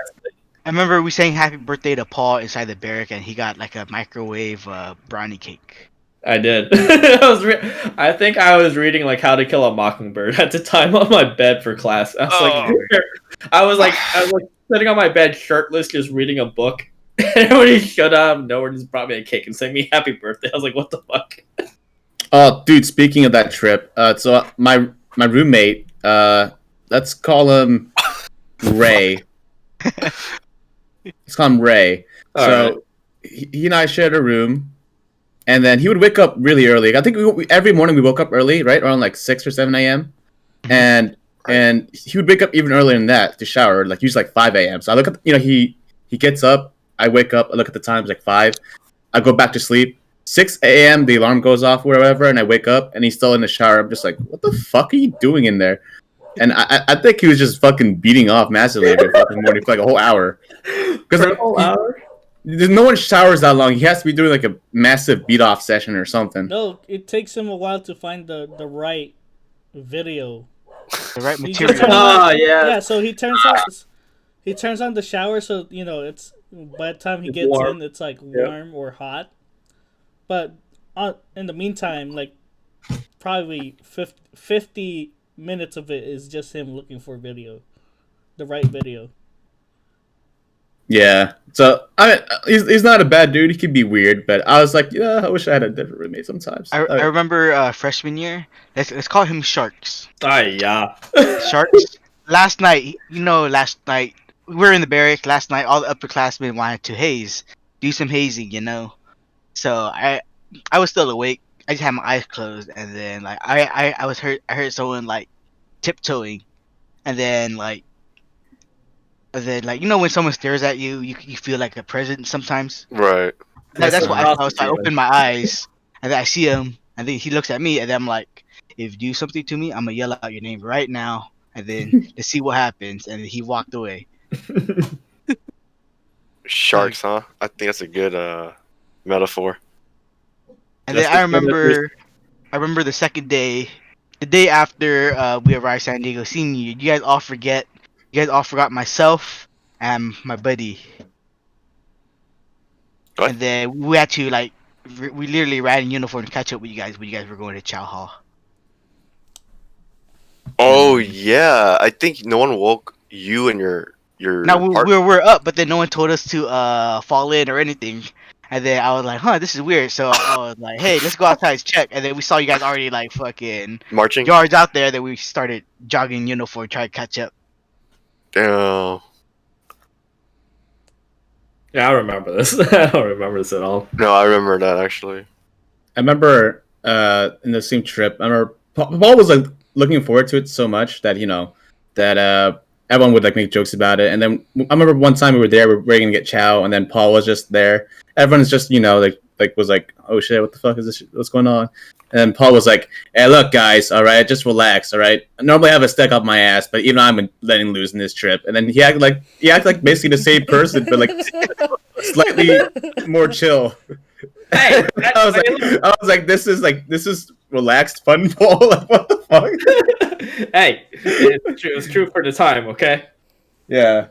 I remember we sang happy birthday to Paul inside the barrack and he got like a microwave brownie cake. I did. I think I was reading like How to Kill a Mockingbird at the time on my bed for class. I was like sitting on my bed shirtless, just reading a book. Everybody shut up. No one just brought me a cake and sang me happy birthday. I was like, what the fuck? Oh, dude! Speaking of that trip, so my roommate, let's call him Ray. Let's call him Ray. So he and I shared a room, and then he would wake up really early. I think every morning we woke up early, right around like 6 or 7 a.m. And he would wake up even earlier than that to shower, like usually like 5 a.m. So I look at he gets up, I wake up, I look at the time, it's like 5. I go back to sleep. 6 a.m. the alarm goes off, or whatever, and I wake up and he's still in the shower. I'm just like, what the fuck are you doing in there? And I think he was just fucking beating off massively every fucking morning for like a whole hour. Because For a whole hour? There's no one showers that long. He has to be doing like a massive beat off session or something. No, it takes him a while to find the right video. The right He just material. turns Oh, on- yeah. Yeah, so he turns on. he turns on the shower, so it's by the time he It's gets warm. in, it's like Yep. warm or hot. But in the meantime, like probably 50 minutes of it is just him looking for the right video. Yeah. So I mean, he's not a bad dude. He could be weird, but I was like, yeah, I wish I had a different roommate sometimes. I remember freshman year. Let's call him Sharks. Yeah. Sharks. Last night, last night we were in the barracks. Last night, all the upperclassmen wanted to haze, do some hazing, So I was still awake. I just had my eyes closed, and then like I was hurt. I heard someone like tiptoeing, and then like when someone stares at you, you feel like a presence sometimes. Right. That's what I Across felt. the So I ceiling. opened my eyes, and then I see him, and then he looks at me, and then I'm like, if you do something to me, I'm gonna yell out your name right now, and then let's see what happens. And he walked away. Sharks, huh? I think that's a good metaphor. And Just then I as good as remember the second day, the day after we arrived San Diego Senior. You guys all forgot myself and my buddy. What? And then we had to we literally ran in uniform to catch up with you guys when you guys were going to Chow Hall. Oh yeah, I think no one woke you and your Now part- we're up, but then no one told us to fall in or anything. And then I was like, huh, this is weird. So I was like, hey, let's go outside and check. And then we saw you guys already like fucking marching. yards out there. Then we started jogging in uniform, trying to catch up. Damn. Yeah, I remember this. I don't remember this at all. No, I remember that actually. I remember in the same trip, I remember Paul was like looking forward to it so much that that everyone would like make jokes about it. And then I remember one time we were there, we were gonna get chow, and then Paul was just there. Everyone's just was like, oh shit, what the fuck is this? What's going on? And Paul was like, hey, look guys, all right, just relax, all right. I normally have a stick up my ass, but even I'm letting loose in this trip. And then he acted like basically the same person, but like slightly more chill. Hey, I was like, this is relaxed fun, Paul. Like, what the fuck? hey, it's true for the time, okay? Yeah.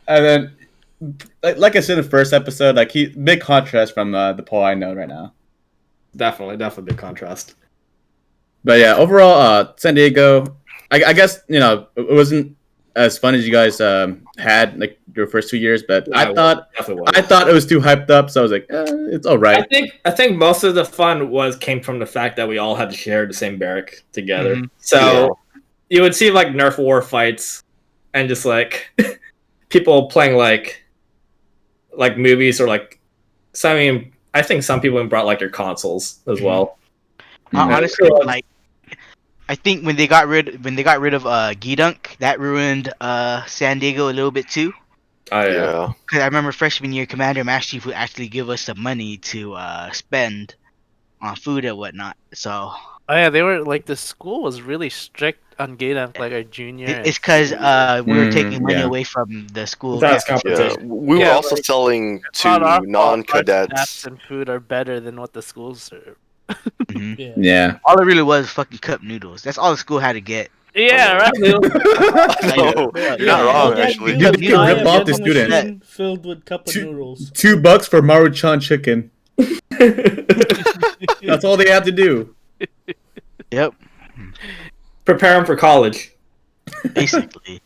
And then, like I said in the first episode, like big contrast from the Paul I know right now. Definitely big contrast. But yeah, overall, San Diego, I guess it wasn't as fun as you guys had like your first 2 years, but Yeah, definitely was. I thought it was too hyped up, so I was like, it's all right. I think most of the fun came from the fact that we all had to share the same barrack together. Mhm. So you would see like Nerf war fights and just like people playing like movies or like I think some people even brought like their consoles as well. Honestly, like I think when they got rid of Gidunk, that ruined San Diego a little bit too. Oh yeah. Yeah. Because I remember freshman year, Commander Master Chief would actually give us some money to spend on food and whatnot. So Oh yeah, they were like the school was really strict on Gaydunk, like our junior. it's because we were taking money yeah. away from the school. That's cafeteria. Yeah. competition. We were Yeah, also like, selling It's not our to fault our non-cadets. snacks and food are better than what the schools serve. Mhm. Yeah. Yeah. All it really was fucking cup noodles. That's all the school had to get. Yeah, right. No, Yeah. you're not wrong, All that actually. you You would can buy rip a off the vending student. machine filled with cup of Two- noodles. $2 for Maruchan chicken. That's all they had to do. Yep, Prepare them for college. basically.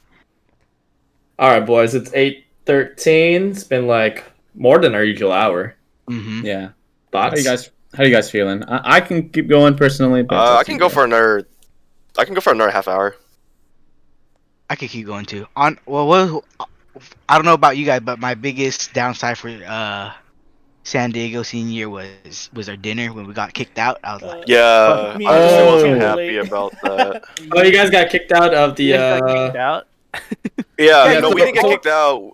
All right, boys. It's 8:13. It's been like more than our usual hour. Hmm. Yeah. How Thoughts? you guys feeling? I can keep going personally. But I can go for another half hour. I could keep going too. I don't know about you guys, but my biggest downside for San Diego senior year was our dinner when we got kicked out. I was like, Yeah, Me I and honestly Joe wasn't can happy relate. about that. Oh, you guys got kicked out of the. You guys got kicked out. Yeah, Yeah, no, we so- didn't get kicked out.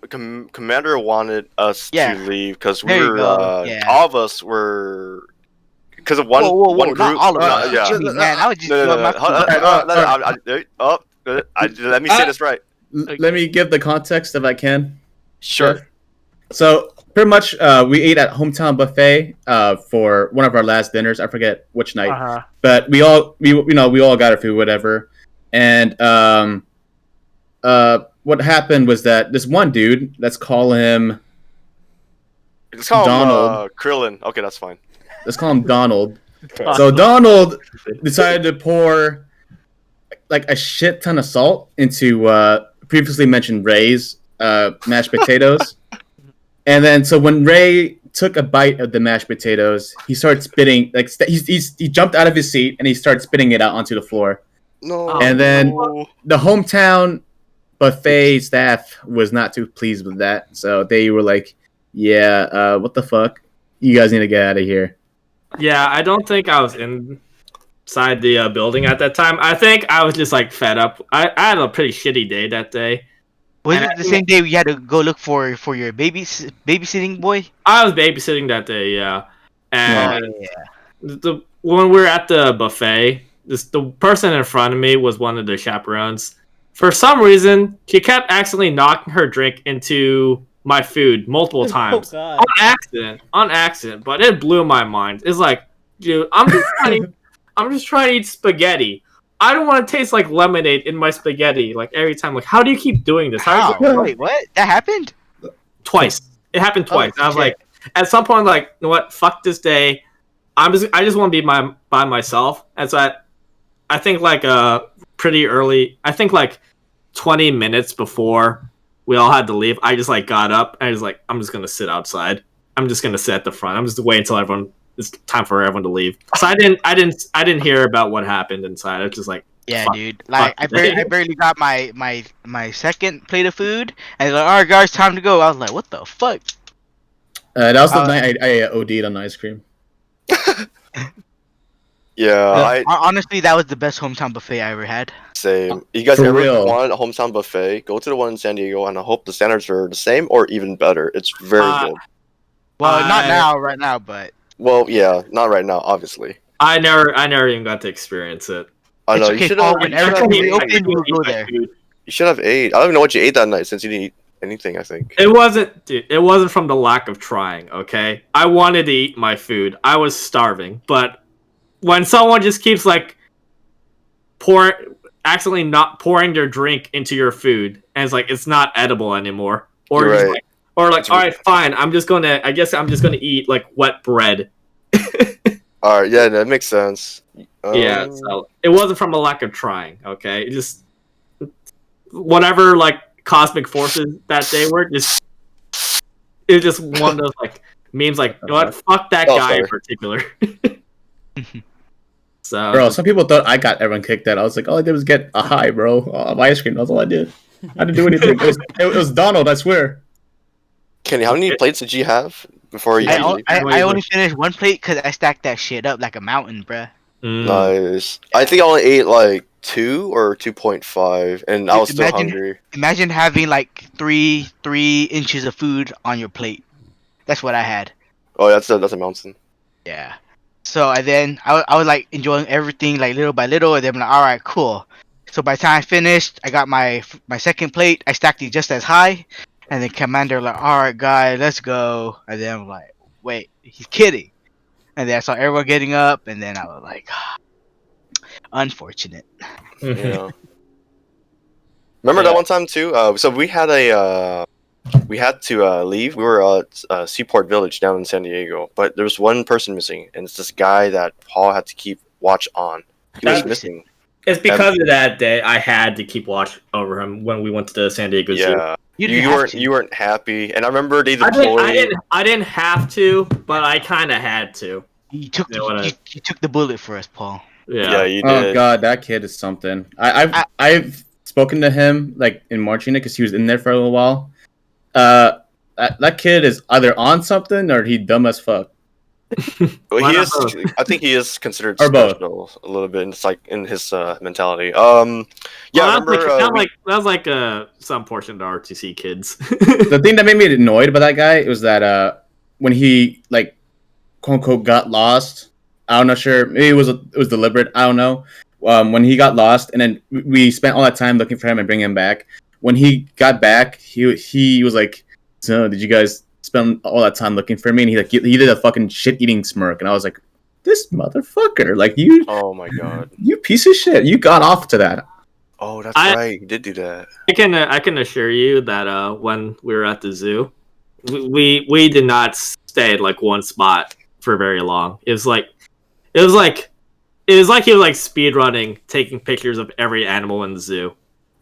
Commander wanted us Yeah. to leave because we There you were go, yeah. all of us were because of one whoa, one not group. all of us. yeah. What you mean, man, I was just No, doing no, my no. Let me say this right. Let me give the context if I can. Sure. So pretty much, we ate at Hometown Buffet for one of our last dinners. I forget which night, Uh-huh. but we all got our food, whatever. And what happened was that this one dude, let's call him Donald. Krillin. Okay, that's fine. Let's call him Donald. So Donald decided to pour like a shit ton of salt into previously mentioned Ray's mashed potatoes. And then so when Ray took a bite of the mashed potatoes, he started spitting like he jumped out of his seat and he started spitting it out onto the floor. No. And then the hometown buffet staff was not too pleased with that. So they were like, yeah, what the fuck? You guys need to get out of here. Yeah, I don't think I was inside the building at that time. I think I was just like fed up. I had a pretty shitty day that day. Was And it the same day you had to go look for your babysitting boy? I was babysitting that day, yeah. And yeah. when we were at the buffet, the person in front of me was one of the chaperones. For some reason, she kept accidentally knocking her drink into my food multiple times. God. On accident, but it blew my mind. It's like, dude, I'm just trying to eat spaghetti. I don't want to taste like lemonade in my spaghetti like every time. Like, how do you keep doing this? How? Wait, what? That happened? Twice. It happened twice. I was like, at some point, like, you know what? Fuck this day. I just want to be by myself. And so I think like pretty early. I think like 20 minutes before we all had to leave, I just like got up and I was like, I'm just gonna sit outside. I'm just gonna sit at the front. I'm just waiting until it's time for everyone to leave. So I didn't hear about what happened inside. I was just like, yeah, dude. Like I barely got my second plate of food, and like, all right, guys, time to go. I was like, what the fuck? That was the night I OD'd on ice cream. Yeah, honestly, that was the best hometown buffet I ever had. Same. You guys ever want a hometown buffet? Go to the one in San Diego, and I hope the standards are the same or even better. It's very good. Well, not right now, but. Well, yeah, not right now, obviously. I never even got to experience it. I know. Okay, you should have. Whenever we open, we'll go there. You should have ate. I don't even know what you ate that night since you didn't eat anything. I think it wasn't from the lack of trying. Okay, I wanted to eat my food. I was starving, but when someone just keeps like accidentally not pouring their drink into your food, and it's like it's not edible anymore, or right. like, all right, fine. I guess I'm just gonna eat like wet bread. All right, yeah, that makes sense. Yeah, so it wasn't from a lack of trying. Okay, it just whatever like cosmic forces that day were just one of those like memes like, you know what, fuck that guy in particular. So bro, some people thought I got everyone kicked out. I was like, all I did was get a high, bro, of ice cream. That's all I did. I didn't do anything. It was Donald, I swear. Kenny, how many plates did you have before you? I only finished one plate because I stacked that shit up like a mountain, bruh. Nice. I think I only ate like 2 or 2.5, and I was still hungry. Imagine having like three inches of food on your plate. That's what I had. Oh, that's a mountain. Yeah. So and then I was like enjoying everything like little by little, and then I'm like, all right, cool. So by the time I finished, I got my second plate. I stacked it just as high, and then Commander like, all right, guys, let's go. And then I'm like, wait, he's kidding. And then I saw everyone getting up, and then I was like, unfortunate. Yeah. Remember that one time too? So we had to leave. We were at Seaport Village down in San Diego, but there was one person missing, and it's this guy that Paul had to keep watch on. He was missing. It's because of that day I had to keep watch over him when we went to the San Diego Zoo. Yeah. You weren't happy, and I remember they deployed. I didn't have to, but I kind of had to. You took the bullet for us, Paul. Yeah, you did. Oh god, that kid is something. I've spoken to him like in March unit because he was in there for a little while. That kid is either on something or he dumb as fuck. Well, he is. I think he is considered or special a little bit. It's like in his mentality. Yeah, well, remember that was like some portion of the RTC kids. The thing that made me annoyed about that guy was that when he like quote unquote got lost. I'm not sure. Maybe it was deliberate. I don't know. When he got lost, and then we spent all that time looking for him and bringing him back. When he got back, he was like, "So, did you guys spend all that time looking for me?" And he did a fucking shit-eating smirk, and I was like, "This motherfucker! Like you! Oh my god! You piece of shit! You got off to that." Oh, that's I- right. You did do that. I can assure you that when we were at the zoo, we did not stay at like one spot for very long. It was like he was like speed running, taking pictures of every animal in the zoo.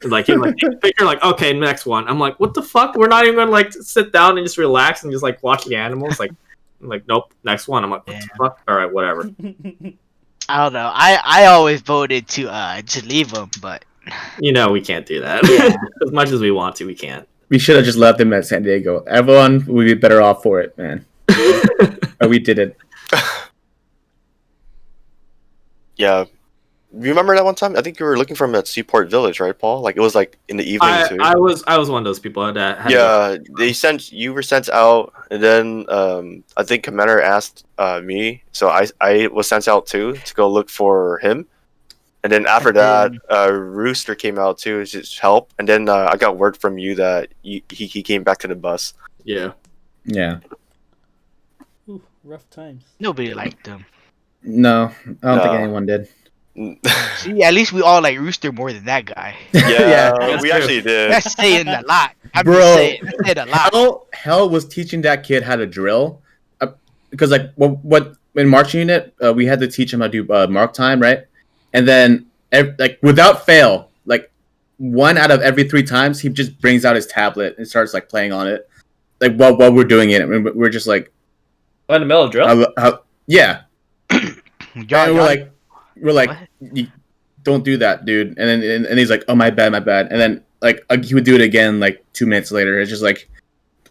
Like he was like take a picture, like okay, next one. I'm like, what the fuck? We're not even gonna like sit down and just relax and just like watch the animals. Like I'm like nope, next one. I'm like what the fuck? All right, whatever. I don't know. I always voted to just leave them, but You know we can't do that. Yeah. As much as we want to, we can't. We should have just left them at San Diego. Everyone would be better off for it, man. But we did it. Yeah. You remember that one time? I think you were looking for him at Seaport Village, right, Paul? Like it was like in the evening too. I was one of those people that had Yeah, you were sent out, and then I think Commander asked me, so I was sent out too to go look for him, and then after that, Rooster came out too to just help, and then I got word from you that he came back to the bus. Yeah. Yeah. Ooh, rough times. nobody liked them. No, I don't think No. anyone did. See, at least we all like Rooster more than that guy. Yeah, that's we true. actually did. That's saying a lot. I'm Bro. just saying, that's saying a lot. Hell was teaching that kid how to drill, because like what in marching unit we had to teach him how to do mark time, right? And then like without fail, like 1 out of every 3 times he just brings out his tablet and starts like playing on it, like while we're doing it. And we're just like, In the middle of drill. yeah. Y'all- And y'all- we're like, What? "You don't do that, dude." And then and he's like, "Oh, my bad." And then like he would do it again like 2 minutes later. It's just like,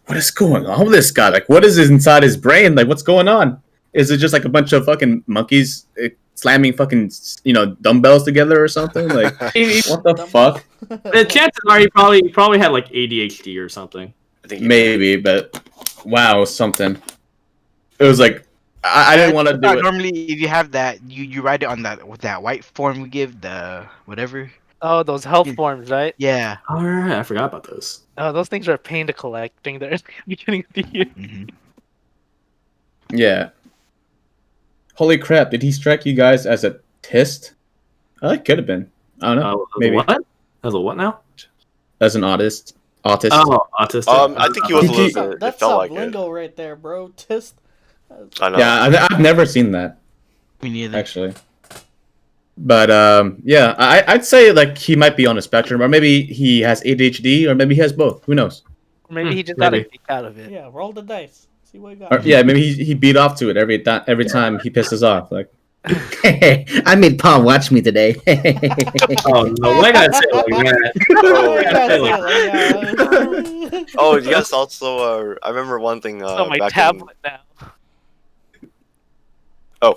what is going on with this guy? Like, what is inside his brain? Like, what's going on? Is it just like a bunch of fucking monkeys slamming fucking dumbbells together or something? Like, what the fuck? The chances are he probably had like ADHD or something. I think he did. Maybe, but wow, it was something. It was like I didn't want to do it. Normally, if you have that, you write it on that with that white form we give the whatever. Oh, those health forms, right? Yeah. All right, I forgot about those. Oh, those things are a pain to collect. They're at the beginning of the year. hmm Yeah. Holy crap! Did he strike you guys as a tist? It could have been. I don't know. Maybe What? As a what now? as an autist. Autist. Oh, autistic. I think he was a Did little you- bit. It That's felt a like it. lingo right there, bro. Tist. I know. Yeah, I've never seen that Me neither. actually. But yeah, I'd say like he might be on a spectrum, or maybe he has ADHD, or maybe he has both. Who knows? Or maybe he just got a maybe. kick out of it. Yeah, roll the dice. See what you Or, got. yeah, maybe he beat off to it every time he pisses off. Like, hey, I made Paul watch me today. Oh no! Why gotta say it like that? Oh, You gotta say Like- it like, yeah. Oh, you guys also. I remember one thing. It's on my back tablet now.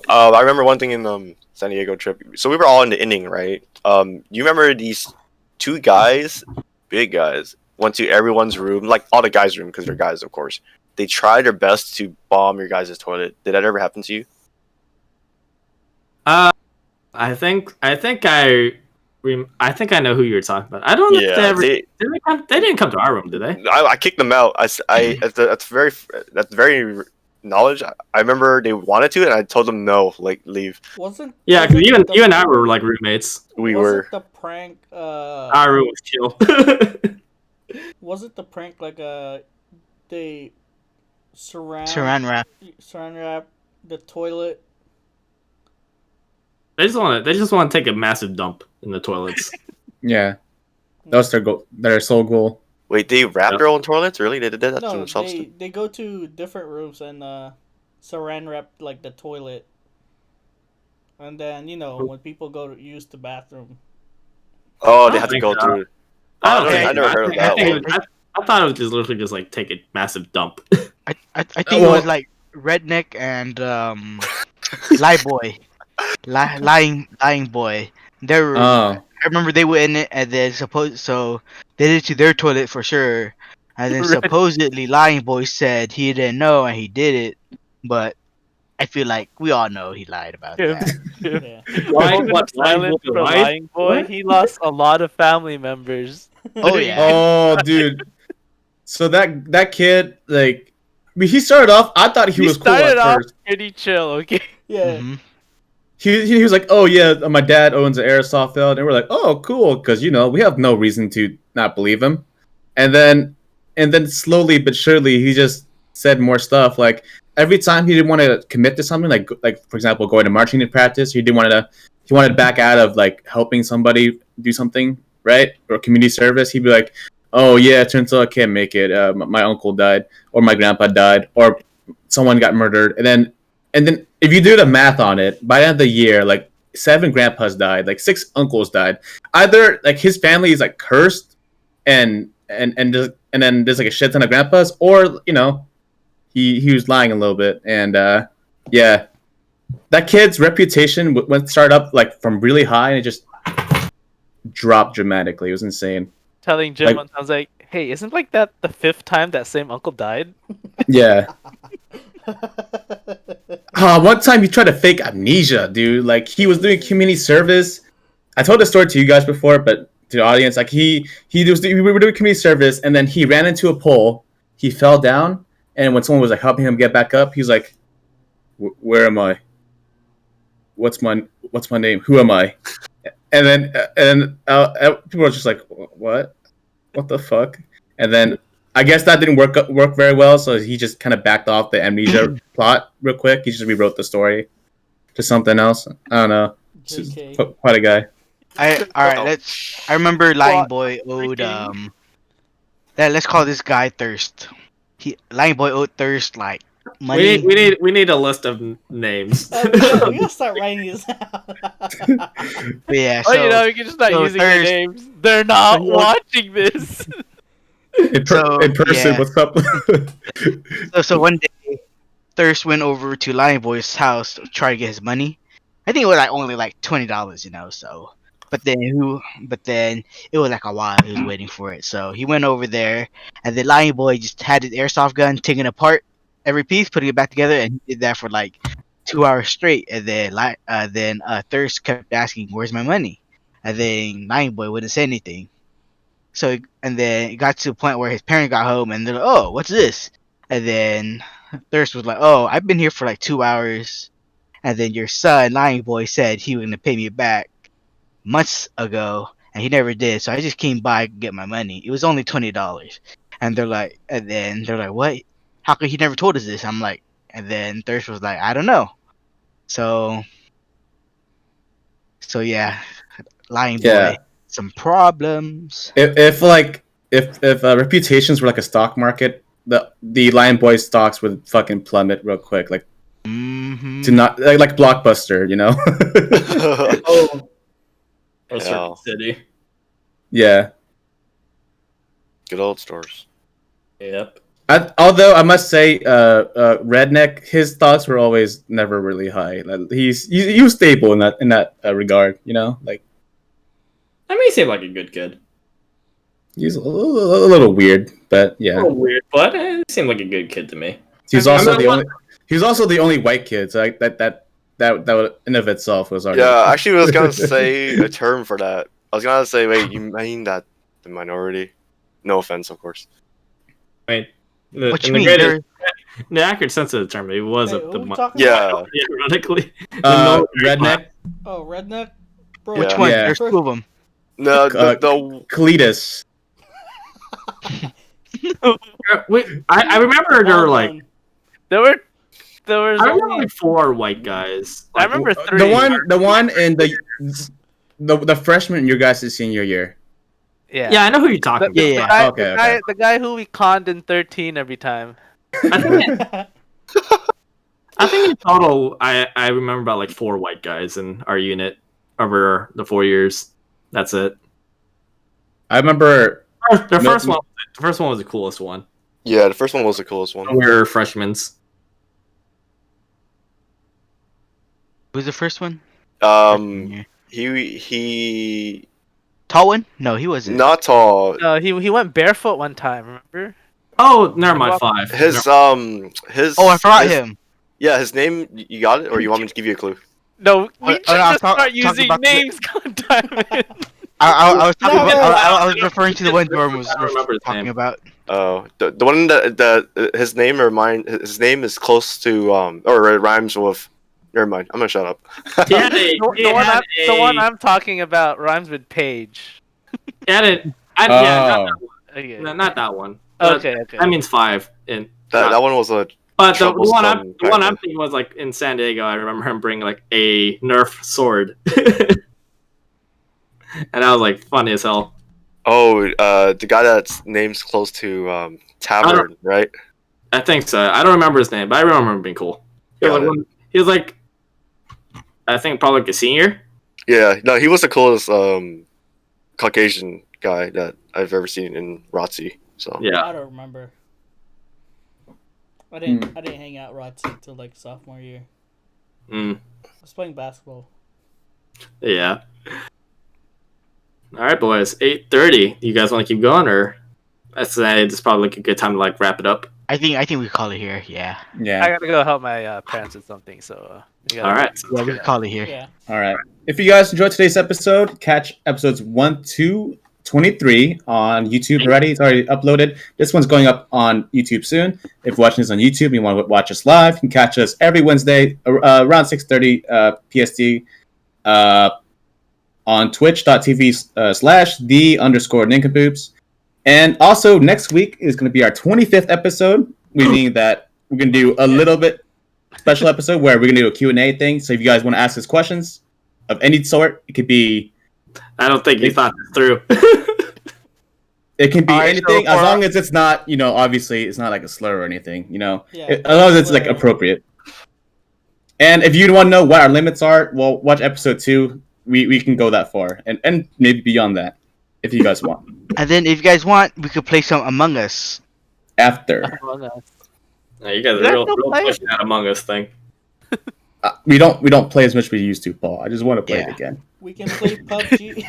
I remember one thing in San Diego trip. So we were all in the inning, right? You remember these 2 guys, big guys, went to everyone's room, like all the guys' room, because they're guys, of course. They tried their best to bomb your guys' toilet. Did that ever happen to you? I think I know who you're talking about. I don't know if they ever they, they didn't come to our room, did they? I kicked them out. That's very knowledge. I remember they wanted to, and I told them no, like leave. Wasn't Yeah, because wasn't you and I were like roommates. We wasn't were. the prank Our room was chill. wasn't the prank like they Saran wrap. saran wrap the toilet. They just want to take a massive dump in the toilets. yeah, that was their sole goal. Wait, they wrapped their own toilets? Really? They did that to No, themselves? too? they go to different rooms and saran wrap like the toilet. And then when people go to use the bathroom. Oh, they I had to think go so. through. I never heard of that one. I thought it was just literally just like take a massive dump. I think it was like redneck and lie boy, lying boy. They were. Oh, I remember they were in it, and then so they did it to their toilet for sure, and then Right. supposedly lying boy said he didn't know and he did it, but I feel like we all know he lied about Yeah. that. Yeah. Lying- What, silent boy for lied? lying boy? What? He lost a lot of family members. Oh yeah. oh, dude. So that kid, like, I mean, he started off. I thought he was cool started at off first. pretty chill, okay? Yeah. Mhm. he was like, "Oh yeah, my dad owns an airsoft field," and we're like, "Oh, cool," because we have no reason to not believe him. And then slowly but surely, he just said more stuff. Like every time he didn't want to commit to something, like for example, going to marching in practice, he wanted to back out of like helping somebody do something, right, or community service. He'd be like, "Oh yeah, it turns out I can't make it. My uncle died, or my grandpa died, or someone got murdered," and then if you do the math on it, by the end of the year, like 7 grandpas died, like 6 uncles died. Either like his family is like cursed, and then there's like a shit ton of grandpas, or he was lying a little bit, and yeah, that kid's reputation went start up like from really high, and it just dropped dramatically. It was insane. Telling Jim Like- one time, I was like, "Hey, isn't like that the 5th time that same uncle died?" Yeah. One time he tried to fake amnesia, dude. Like he was doing community service. I told the story to you guys before, but to the audience, like we were doing community service, and then he ran into a pole. He fell down, and when someone was like helping him get back up, he's like, "Where am I? What's my name? Who am I?" And then people were just like, "What? What the fuck?" And then I guess that didn't work very well, so he just kind of backed off the amnesia plot real quick. He just rewrote the story to something else. I don't know. JK. Quite a guy. I remember Lying What? Boy owed Freaking- let's call this guy Thirst. Lying Boy owed Thirst like money. We need a list of names. We gotta start writing this out. But yeah, Oh, so you can just not so using their Thirst- names. They're not So- watching this. In person, yeah. what's up? So one day, Thirst went over to Lion Boy's house to try to get his money. I think it was like only like $20, so. But then it was like a while he was waiting for it. So he went over there, and then Lion Boy just had his airsoft gun, taking apart every piece, putting it back together, and he did that for like 2 hours straight. And then Thirst kept asking, "Where's my money?" And then Lion Boy wouldn't say anything. So and then it got to the point where his parents got home, and they're like, "Oh, what's this?" And then Thirst was like, "Oh, I've been here for like 2 hours, and then your son, Lion Boy, said he was gonna pay me back months ago, and he never did. So I just came by to get my money. It was only $20." And they're like, "What? How could he never told us this?" I'm like, and then Thirst was like, "I don't know." So yeah, Lion Yeah. Boy, some problems. If reputations were like a stock market, the Lion Boy stocks would fucking plummet real quick, like Mm-hmm. to not like Blockbuster, Oh, Yeah. Circuit City. Yeah. Good old stores. Yep. Although I must say, Redneck, his stocks were always never really high. Like, he was stable in that regard, like I mean, he seemed like a good kid. he's a little weird, but A yeah, little weird, but he seemed like a good kid to me. he's I mean, also I'm the not- only he's also the only white kid. So like, that in of itself was already Yeah, actually, I was gonna say a term for that. I was gonna say, wait, you mean that the minority? No offense, of course. Right. What you In mean? the accurate sense of the term, he was Hey, the who we mo- talking Yeah. about? ironically. Redneck Oh, redneck. Bro, Which Yeah. one? Yeah. There's 2 of them. No, the Cletus. I remember there were like There was I remember only, like 4 white guys. I remember 3. The one in the freshman in your guys' senior year. Yeah. Yeah, I know who you're talking The, about. the, guy, Okay, the, guy, okay. the guy who we conned in 13 every time. I think in total, I remember about like 4 white guys in our unit over the 4 years. That's it. I remember. The No- first one was the coolest one. Yeah, the first one was the coolest one. We were freshmen. Who's the first one? Um, he Tall one? No, he wasn't. not tall. He went barefoot one time. Remember? Oh, never mind. 5. His Never- his. Oh, I forgot his- him. Yeah, his name. You got it, or you want me to give you a clue? No, Oh, we no, should I'm just start talking using about the- names. God damn it. I was talking No, about. no, I was referring to the one Jordan was I don't remember his talking name. about. Oh, the one that his name is close to or it rhymes with Never mind. I'm gonna shut up. He had a, The one I'm talking about rhymes with page. he had a, yeah, Oh. Okay. not that one. But Okay. That means 5 in. That one was a. But the one troublesome I'm back then. thinking was like in San Diego. I remember him bringing like a Nerf sword, and that was like funny as hell. Oh, the guy that's name's close to Tavern, right? I think so. I don't remember his name, but I remember him being cool. Got it. He was like, I think probably like a senior. Yeah, no, he was the coolest Caucasian guy that I've ever seen in ROTC. So Yeah. I don't remember. I didn't hang out ROTC till like sophomore year. Mm, I was playing basketball. yeah. All right, boys. 8:30. You guys want to keep going, or I'd say it's probably like a good time to like wrap it up. I think we call it here. Yeah. Yeah. I gotta go help my parents with something. So. All right. Yeah, we can call it here. Yeah. All right. If you guys enjoyed today's episode, catch episodes 1 to 23 on YouTube already. It's already uploaded. This one's going up on YouTube soon. If you're watching this on YouTube and you want to watch us live, you can catch us every Wednesday around 6:30 PST on twitch.tv/the_Nincompoops. And also next week is going to be our 25th episode, meaning that we're going to do a little bit special episode where we're going to do a Q&A thing. So if you guys want to ask us questions of any sort, it could be... I don't think you thought this through. It can be Alright, anything, so as for- long as it's not, obviously it's not like a slur or anything, Yeah, as long as it's like slur. appropriate. And if you want to know what our limits are, well, watch episode 2. We can go that far, and maybe beyond that, if you guys want. And then if you guys want, we could play some Among Us. After Yeah, you guys You guys are real don't play? pushing that Among Us thing. we don't play as much as we used to, Paul. I just want to play it Yeah. again. We can play PUBG.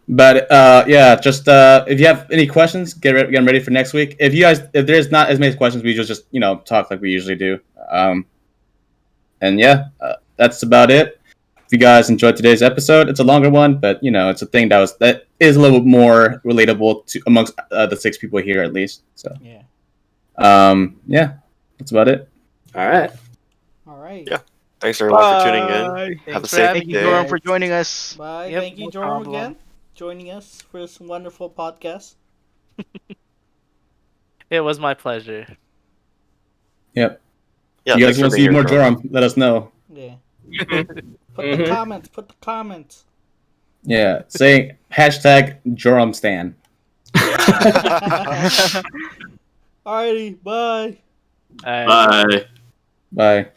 But yeah, just if you have any questions, get them ready for next week. If there's not as many questions, we just talk like we usually do. And yeah, that's about it. If you guys enjoyed today's episode, it's a longer one, but it's a thing that is a little bit more relatable to amongst the 6 people here at least. So Yeah. Yeah, that's about it. All right. All right. Yeah. Thanks everyone for tuning in. Bye. Have a Thanks for safe having Thank you, day. Joram, for joining us. Bye. Yep, Thank you, no Joram, problem. again, joining us for this wonderful podcast. It was my pleasure. Yep. Yeah, you guys thanks for want to being see more here, Joram. Joram? Let us know. Yeah. Mhm. Put the comments. Put the comments. Yeah, say hashtag Joram Stan. Alrighty. Bye. Alright. Bye. Bye.